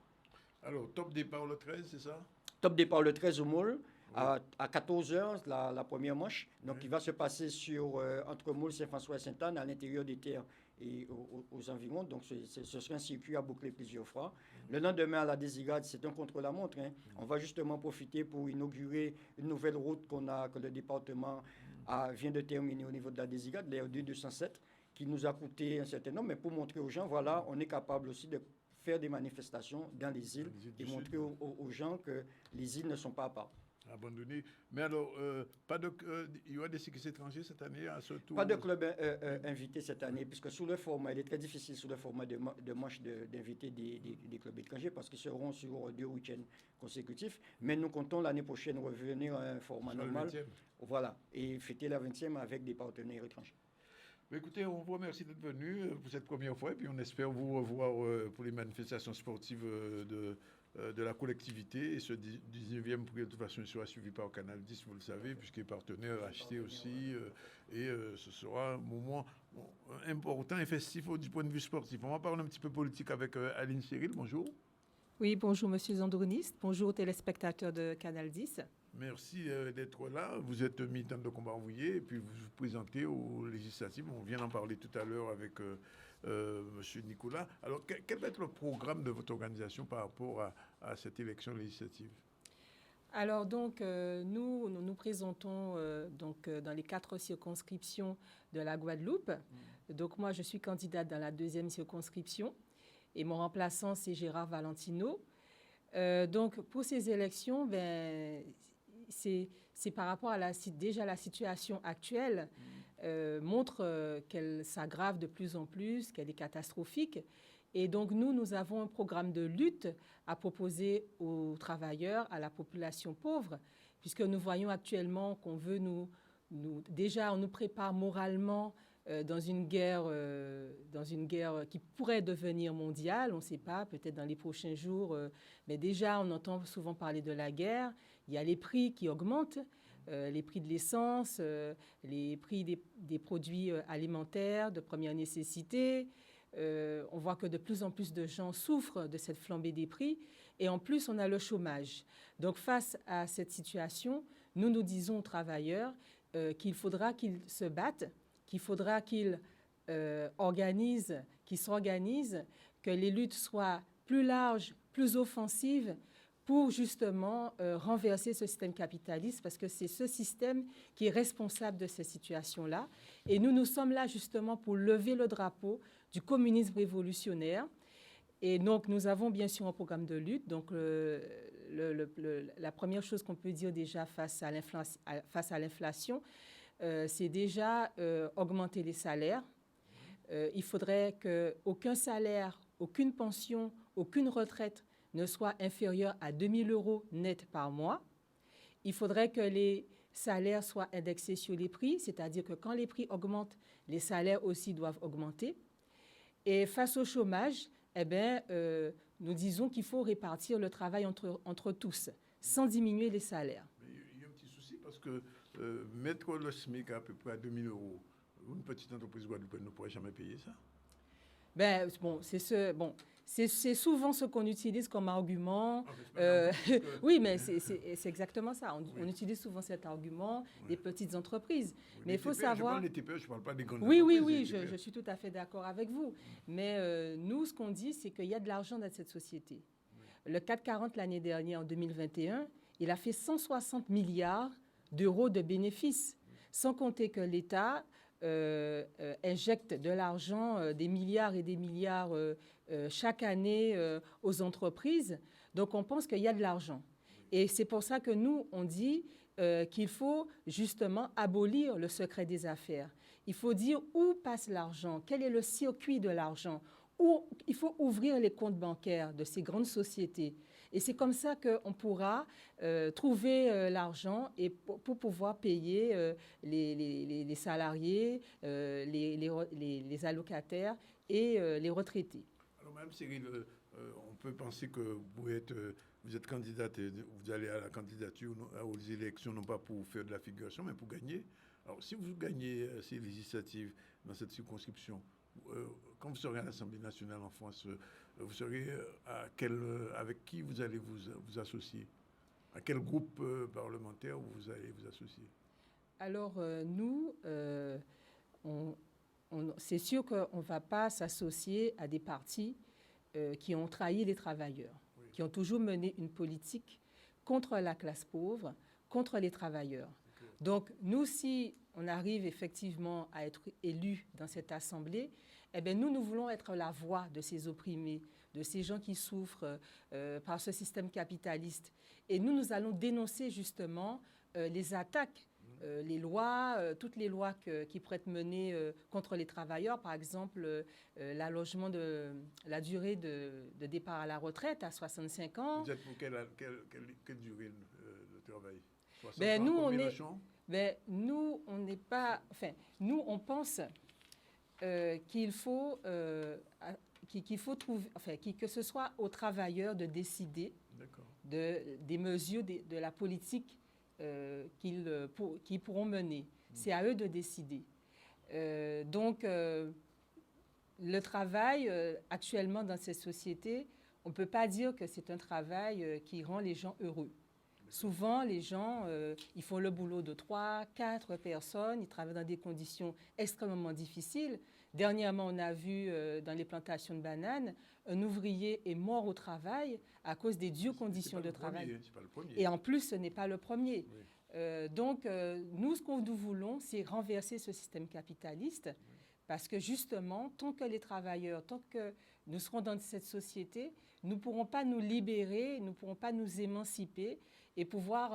Alors, top départ le 13, c'est ça? Top départ le 13 au Moule. À 14h, la première manche. Donc, il va se passer entre Moule, Saint-François et Sainte-Anne, à l'intérieur des terres et aux environs. Donc, ce sera un circuit à boucler plusieurs fois. Le lendemain, à la Désirade, c'est un contre-la-montre. On va justement profiter pour inaugurer une nouvelle route que le département vient de terminer au niveau de la Désirade, l'air 207, qui nous a coûté un certain nombre, mais pour montrer aux gens, voilà, on est capable aussi de faire des manifestations dans les îles et montrer aux gens que les îles ne sont pas à part. Abandonné. Mais alors, il y aura des cyclistes étrangers cette année à ce tour? Pas de club invité cette année, puisque sous le format, il est très difficile sous le format de manche d'inviter des clubs étrangers, parce qu'ils seront sur 2 week-ends consécutifs. Mais nous comptons l'année prochaine revenir à un format normal. Voilà, et fêter la 20e avec des partenaires étrangers. Écoutez, on vous remercie d'être venu pour cette première fois, et puis on espère vous revoir pour les manifestations sportives de la collectivité. Et ce 19e prix, de toute façon, il sera suivi par Canal 10, vous le savez, puisqu'il est partenaire acheté aussi. Et ce sera un moment important et festif du point de vue sportif. On va parler un petit peu politique avec Aline Cyril. Bonjour. Oui, bonjour Monsieur Zandourniste. Bonjour aux téléspectateurs de Canal 10. Merci d'être là. Vous êtes militant de combat envoyé et puis vous vous présentez aux législatives. On vient d'en parler tout à l'heure avec Monsieur Nicolas. Alors, quel va être le programme de votre organisation par rapport à cette élection législative? Alors donc, nous nous présentons dans les 4 circonscriptions de la Guadeloupe. Donc moi, je suis candidate dans la 2e circonscription et mon remplaçant, c'est Gérard Valentino. Donc pour ces élections, c'est par rapport à la situation actuelle montre qu'elle s'aggrave de plus en plus, qu'elle est catastrophique. Et donc nous avons un programme de lutte à proposer aux travailleurs, à la population pauvre, puisque nous voyons actuellement qu'on veut déjà on nous prépare moralement dans une guerre qui pourrait devenir mondiale, on ne sait pas, peut-être dans les prochains jours, mais déjà on entend souvent parler de la guerre. Il y a les prix qui augmentent, les prix de l'essence, les prix des produits alimentaires de première nécessité. On voit que de plus en plus de gens souffrent de cette flambée des prix et en plus on a le chômage. Donc face à cette situation, nous disons aux travailleurs qu'il faudra qu'ils se battent, qu'il faudra qu'ils s'organisent, que les luttes soient plus larges, plus offensives pour justement renverser ce système capitaliste, parce que c'est ce système qui est responsable de ces situations-là. Et nous sommes là justement pour lever le drapeau du communisme révolutionnaire. Et donc, nous avons bien sûr un programme de lutte. Donc, la première chose qu'on peut dire déjà face à l'inflation, c'est déjà augmenter les salaires. Il faudrait qu'aucun salaire, aucune pension, aucune retraite ne soit inférieur à 2 000 € net par mois. Il faudrait que les salaires soient indexés sur les prix, c'est-à-dire que quand les prix augmentent, les salaires aussi doivent augmenter. Et face au chômage, nous disons qu'il faut répartir le travail entre tous, sans diminuer les salaires. Mais il y a un petit souci parce que mettre le SMIC à peu près à 2 000 €, une petite entreprise guadeloupéenne ne pourrait jamais payer ça. C'est souvent ce qu'on utilise comme argument. Oui, mais c'est exactement ça. On utilise souvent cet argument des petites entreprises. Mais il faut savoir... Je parle des TPE, je ne parle pas des grandes entreprises. Oui, je suis tout à fait d'accord avec vous. Mais nous, ce qu'on dit, c'est qu'il y a de l'argent dans cette société. Le CAC 40, l'année dernière, en 2021, il a fait 160 milliards d'euros de bénéfices, sans compter que l'État injecte de l'argent, des milliards et des milliards chaque année aux entreprises. Donc, on pense qu'il y a de l'argent. Et c'est pour ça que nous, on dit qu'il faut justement abolir le secret des affaires. Il faut dire où passe l'argent, quel est le circuit de l'argent, où il faut ouvrir les comptes bancaires de ces grandes sociétés. Et c'est comme ça qu'on pourra trouver l'argent et pour pouvoir payer les salariés, les allocataires et les retraités. Alors, Mme Cyril, on peut penser que vous êtes candidate et vous allez à la candidature aux élections, non pas pour faire de la figuration, mais pour gagner. Alors, si vous gagnez ces législatives dans cette circonscription, quand vous serez à l'Assemblée nationale en France, vous serez avec qui vous allez vous associer? À quel groupe parlementaire vous allez vous associer? Alors, nous, c'est sûr qu'on ne va pas s'associer à des partis qui ont trahi les travailleurs, oui, qui ont toujours mené une politique contre la classe pauvre, contre les travailleurs. Okay. Donc, nous, si on arrive effectivement à être élus dans cette assemblée, eh bien, nous voulons être la voix de ces opprimés, de ces gens qui souffrent par ce système capitaliste. Et nous allons dénoncer justement les attaques, les lois, toutes les lois qui pourraient être menées contre les travailleurs, par exemple l'allongement de la durée de départ à la retraite à 65 ans. Vous êtes pour quelle durée de travail? 60 ben, ans, nous, on n'est pas... Enfin, nous, on pense qu'il faut trouver... Enfin, que ce soit aux travailleurs de décider des mesures de la politique qu'ils pourront mener. C'est à eux de décider. Donc, le travail, actuellement, dans cette société, on ne peut pas dire que c'est un travail qui rend les gens heureux. Souvent, les gens, ils font le boulot de 3, 4 personnes, ils travaillent dans des conditions extrêmement difficiles. Dernièrement, on a vu dans les plantations de bananes, un ouvrier est mort au travail à cause des dures conditions de travail. C'est pas le premier. Et en plus, ce n'est pas le premier. Oui. Donc, nous, ce que nous voulons, c'est renverser ce système capitaliste, parce que justement, tant que les travailleurs, tant que nous serons dans cette société, nous ne pourrons pas nous libérer, nous ne pourrons pas nous émanciper et pouvoir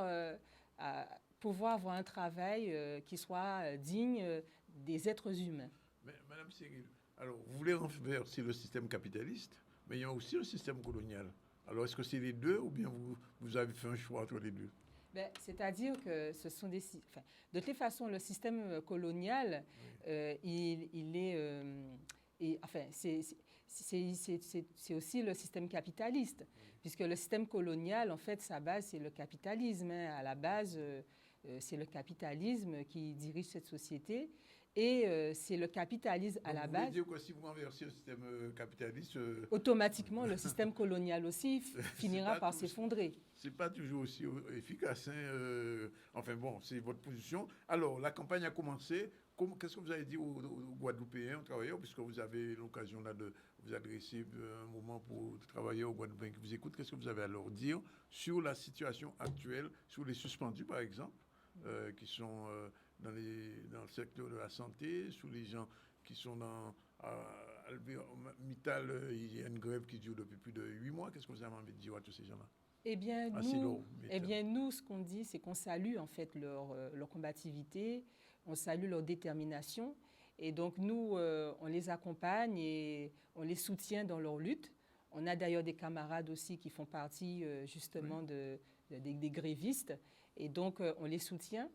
avoir un travail qui soit digne des êtres humains. Mais, Madame Cyril, alors, vous voulez renverser le système capitaliste, mais il y a aussi un système colonial. Alors, est-ce que c'est les deux ou bien vous avez fait un choix entre les deux? Ben, c'est-à-dire que ce sont des... Enfin, de toute façon, le système colonial, il est... enfin, c'est aussi le système capitaliste, puisque le système colonial, en fait, sa base, c'est le capitalisme. Hein. À la base, c'est le capitalisme qui dirige cette société. Et c'est le capitalisme à la base. Vous voulez dire que si vous renversez le système capitaliste... automatiquement, le système colonial aussi finira par s'effondrer. C'est pas toujours aussi efficace. Hein, enfin bon, c'est votre position. Alors, la campagne a commencé. Qu'est-ce que vous avez dit aux Guadeloupéens, aux travailleurs, puisque vous avez l'occasion là de vous adresser un moment pour les travailleurs guadeloupéens qui vous écoutent. Qu'est-ce que vous avez à leur dire sur la situation actuelle, sur les suspendus, par exemple, qui sont... dans le secteur de la santé, sur les gens qui sont dans Mittal, il y a une grève qui dure depuis plus de 8 mois. Qu'est-ce que vous avez envie de dire à tous ces gens-là? Eh bien, nous, ce qu'on dit, c'est qu'on salue en fait leur combativité, on salue leur détermination. Et donc, nous, on les accompagne et on les soutient dans leur lutte. On a d'ailleurs des camarades aussi qui font partie justement des grévistes. Et donc, on les soutient.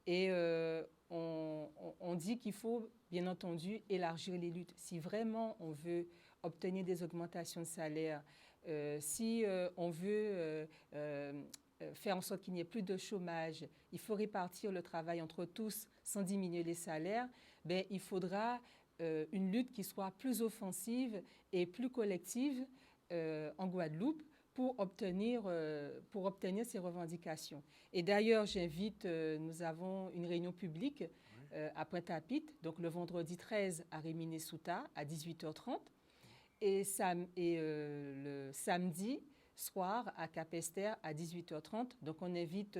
Et on dit qu'il faut, bien entendu, élargir les luttes. Si vraiment on veut obtenir des augmentations de salaire, si on veut faire en sorte qu'il n'y ait plus de chômage, il faut répartir le travail entre tous sans diminuer les salaires, ben, il faudra une lutte qui soit plus offensive et plus collective en Guadeloupe, pour obtenir ces revendications. Et d'ailleurs, j'invite, nous avons une réunion publique à Pointe-à-Pitre, donc le vendredi 13 à Rimini-Souta à 18h30, et le samedi soir à Capesterre à 18h30. Donc on invite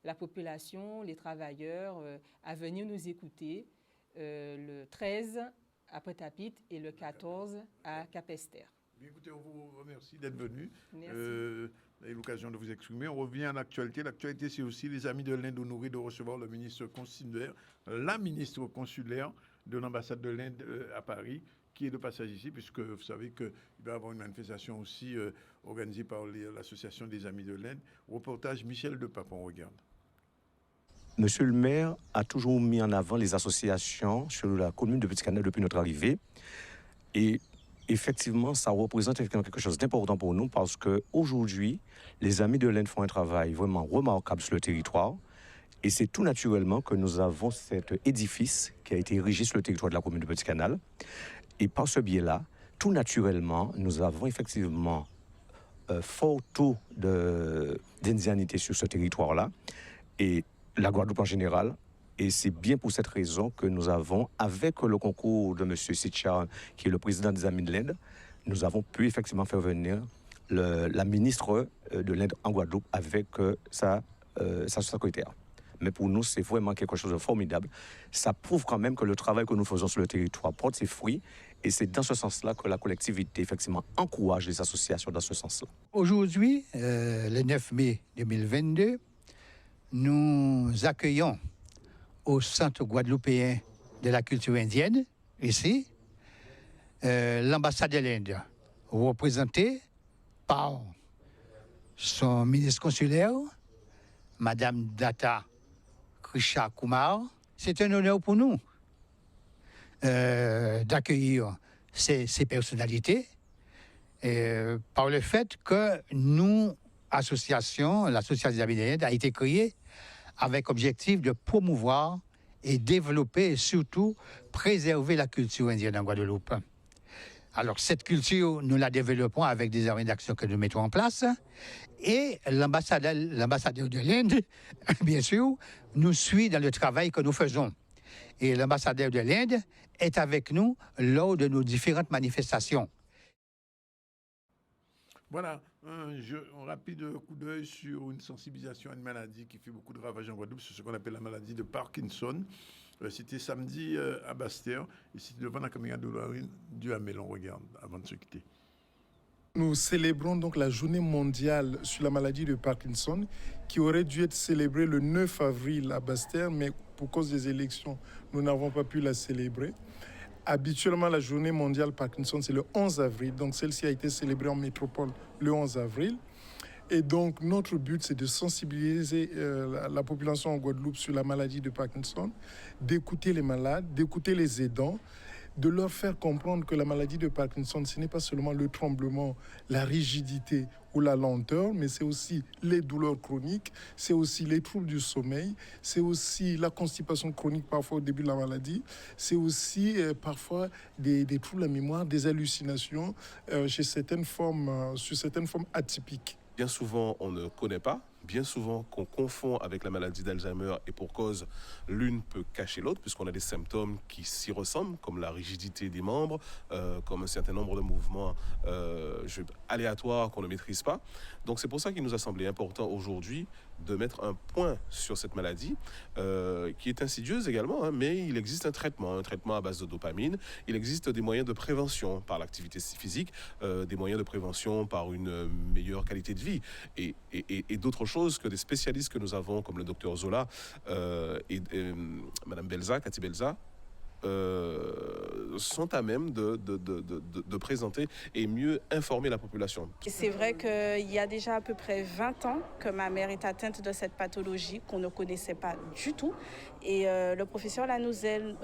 la population, les travailleurs à venir nous écouter le 13 à Pointe-à-Pitre et le 14 à Capesterre. Écoutez, on vous remercie d'être venu. Merci. Vous avez l'occasion de vous exprimer. On revient à l'actualité. L'actualité, c'est aussi les amis de l'Inde honorés de recevoir le ministre consulaire, la ministre consulaire de l'ambassade de l'Inde à Paris, qui est de passage ici, puisque vous savez qu'il va y avoir une manifestation aussi organisée par l'association des amis de l'Inde. Reportage Michel Depape, on regarde. Monsieur le maire a toujours mis en avant les associations sur la commune de Petit-Canal depuis notre arrivée. Et effectivement, ça représente quelque chose d'important pour nous parce qu'aujourd'hui, les amis de l'Inde font un travail vraiment remarquable sur le territoire. Et c'est tout naturellement que nous avons cet édifice qui a été érigé sur le territoire de la commune de Petit-Canal. Et par ce biais-là, tout naturellement, nous avons effectivement fort taux d'indianité sur ce territoire-là. Et la Guadeloupe en général. Et c'est bien pour cette raison que nous avons, avec le concours de M. Sitchan, qui est le président des Amis de l'Inde, nous avons pu effectivement faire venir la ministre de l'Inde en Guadeloupe avec sa secrétaire. mais pour nous, c'est vraiment quelque chose de formidable. Ça prouve quand même que le travail que nous faisons sur le territoire porte ses fruits, et c'est dans ce sens-là que la collectivité, effectivement, encourage les associations dans ce sens-là. Aujourd'hui, le 9 mai 2022, nous accueillons au Centre guadeloupéen de la culture indienne, ici, l'ambassade de l'Inde, représentée par son ministre consulaire, Madame Data Krisha Kumar. C'est un honneur pour nous d'accueillir ces personnalités par le fait que nous, l'association des Amis de l'Inde a été créée avec objectif de promouvoir et développer et surtout préserver la culture indienne en Guadeloupe. Alors cette culture, nous la développons avec des arènes d'action que nous mettons en place et l'ambassadeur de l'Inde, bien sûr, nous suit dans le travail que nous faisons. Et l'ambassadeur de l'Inde est avec nous lors de nos différentes manifestations. Voilà, un rapide coup d'œil sur une sensibilisation à une maladie qui fait beaucoup de ravages en Guadeloupe, c'est ce qu'on appelle la maladie de Parkinson. C'était samedi à Basse-Terre, et c'était devant la caméra de Lorraine Duhamel. On regarde avant de se quitter. Nous célébrons donc la journée mondiale sur la maladie de Parkinson, qui aurait dû être célébrée le 9 avril à Basse-Terre, mais pour cause des élections, nous n'avons pas pu la célébrer. Habituellement, la journée mondiale Parkinson, c'est le 11 avril, donc celle-ci a été célébrée en métropole le 11 avril. Et donc, notre but, c'est de sensibiliser la population en Guadeloupe sur la maladie de Parkinson, d'écouter les malades, d'écouter les aidants, de leur faire comprendre que la maladie de Parkinson, ce n'est pas seulement le tremblement, la rigidité ou la lenteur, mais c'est aussi les douleurs chroniques, c'est aussi les troubles du sommeil, c'est aussi la constipation chronique parfois au début de la maladie, c'est aussi parfois des troubles à la mémoire, des hallucinations sur certaines formes atypiques. Bien souvent, on ne connaît pas. Bien souvent, qu'on confond avec la maladie d'Alzheimer et pour cause, l'une peut cacher l'autre puisqu'on a des symptômes qui s'y ressemblent, comme la rigidité des membres, comme un certain nombre de mouvements aléatoires qu'on ne maîtrise pas. Donc c'est pour ça qu'il nous a semblé important aujourd'hui de mettre un point sur cette maladie qui est insidieuse également, hein, mais il existe un traitement à base de dopamine. Il existe des moyens de prévention par l'activité physique, des moyens de prévention par une meilleure qualité de vie et d'autres choses que des spécialistes que nous avons, comme le docteur Zola et Madame Belza, Cathy Belza, sont à même de présenter et mieux informer la population. C'est vrai qu'il y a déjà à peu près 20 ans que ma mère est atteinte de cette pathologie qu'on ne connaissait pas du tout. Et le professeur Lanouzel,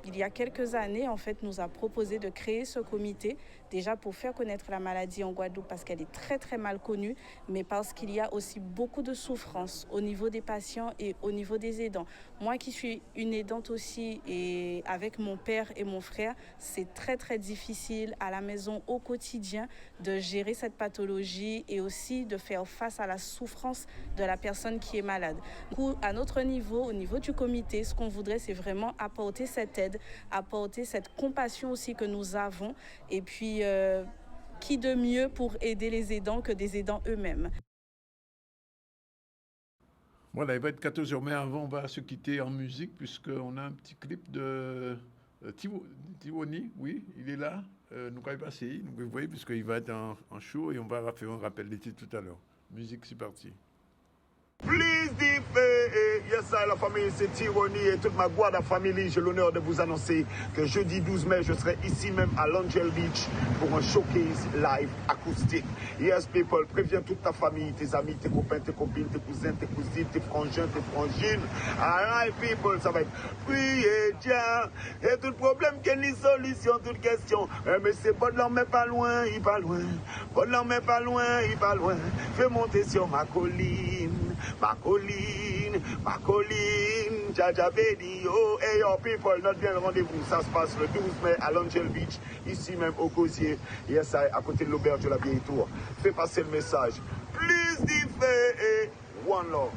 il y a quelques années, en fait, nous a proposé de créer ce comité, déjà pour faire connaître la maladie en Guadeloupe, parce qu'elle est très très mal connue, mais parce qu'il y a aussi beaucoup de souffrance au niveau des patients et au niveau des aidants. Moi qui suis une aidante aussi, et avec mon père et mon frère, c'est très très difficile à la maison au quotidien de gérer cette pathologie et aussi de faire face à la souffrance de la personne qui est malade. Du coup, à notre niveau, au niveau du comité, ce qu'on voudrait, c'est vraiment apporter cette aide, apporter cette compassion aussi que nous avons, et puis qui de mieux pour aider les aidants que des aidants eux-mêmes. Voilà, il va être 14h, mais avant, on va se quitter en musique, puisqu'on a un petit clip de Tivoni, oui, il est là. Nous allons passer, vous voyez, puisqu'il va être en show, et on va faire un rappel des titres tout à l'heure. Musique, c'est parti. Please yes, la famille, c'est Tironi et toute ma Guada famille. J'ai l'honneur de vous annoncer que jeudi 12 mai, je serai ici même à L'Angel Beach pour un showcase live acoustique. Yes, people, préviens toute ta famille, tes amis, tes copains, tes copines, tes cousins, tes cousines, tes frangins, tes frangines. Alright, people, ça va être prier, tiens. Et tout problème, quelle solution, toute question. Mais c'est pas de l'en, mais pas loin, il pas loin. Pas de l'en, mais pas loin, il pas loin. Fais monter sur ma colline. Ma colline, Jaja Bedi, oh, hey yo people, notre bien rendez-vous, ça se passe le 12 mai à l'Angel Beach, ici même au Gosier, yes, à côté de l'auberge de la Vieille Tour. Fais passer le message, please differ, one love.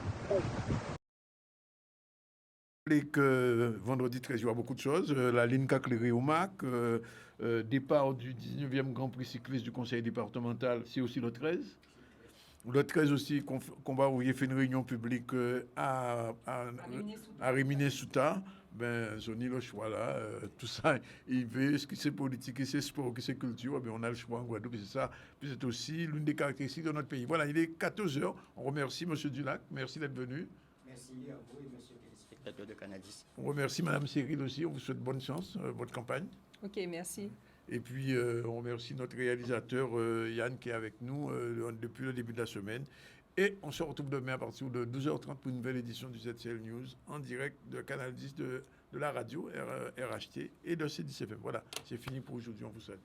Que vendredi 13, il y aura beaucoup de choses. La ligne Cacléré au MAC, départ du 19e Grand Prix cycliste du Conseil départemental, c'est aussi le 13. Le 13 aussi, qu'on va fait une réunion publique à Rimini-Souta. Ben, Zoni, le choix là, tout ça, il veut, ce qui c'est politique, ce qui c'est sport, ce qui c'est culture, ben, on a le choix en Guadeloupe, c'est ça. Puis c'est aussi l'une des caractéristiques de notre pays. Voilà, il est 14h. On remercie M. Dulac, merci d'être venu. Merci à vous et M. le téléspectateur de Canadis. On remercie Mme Cyril aussi, on vous souhaite bonne chance, votre campagne. Ok, merci. Et puis, on remercie notre réalisateur Yann qui est avec nous depuis le début de la semaine. Et on se retrouve demain à partir de 12h30 pour une nouvelle édition du ZCL News en direct de Canal 10 de la radio RHT et de C10FM. Voilà, c'est fini pour aujourd'hui. On vous salue.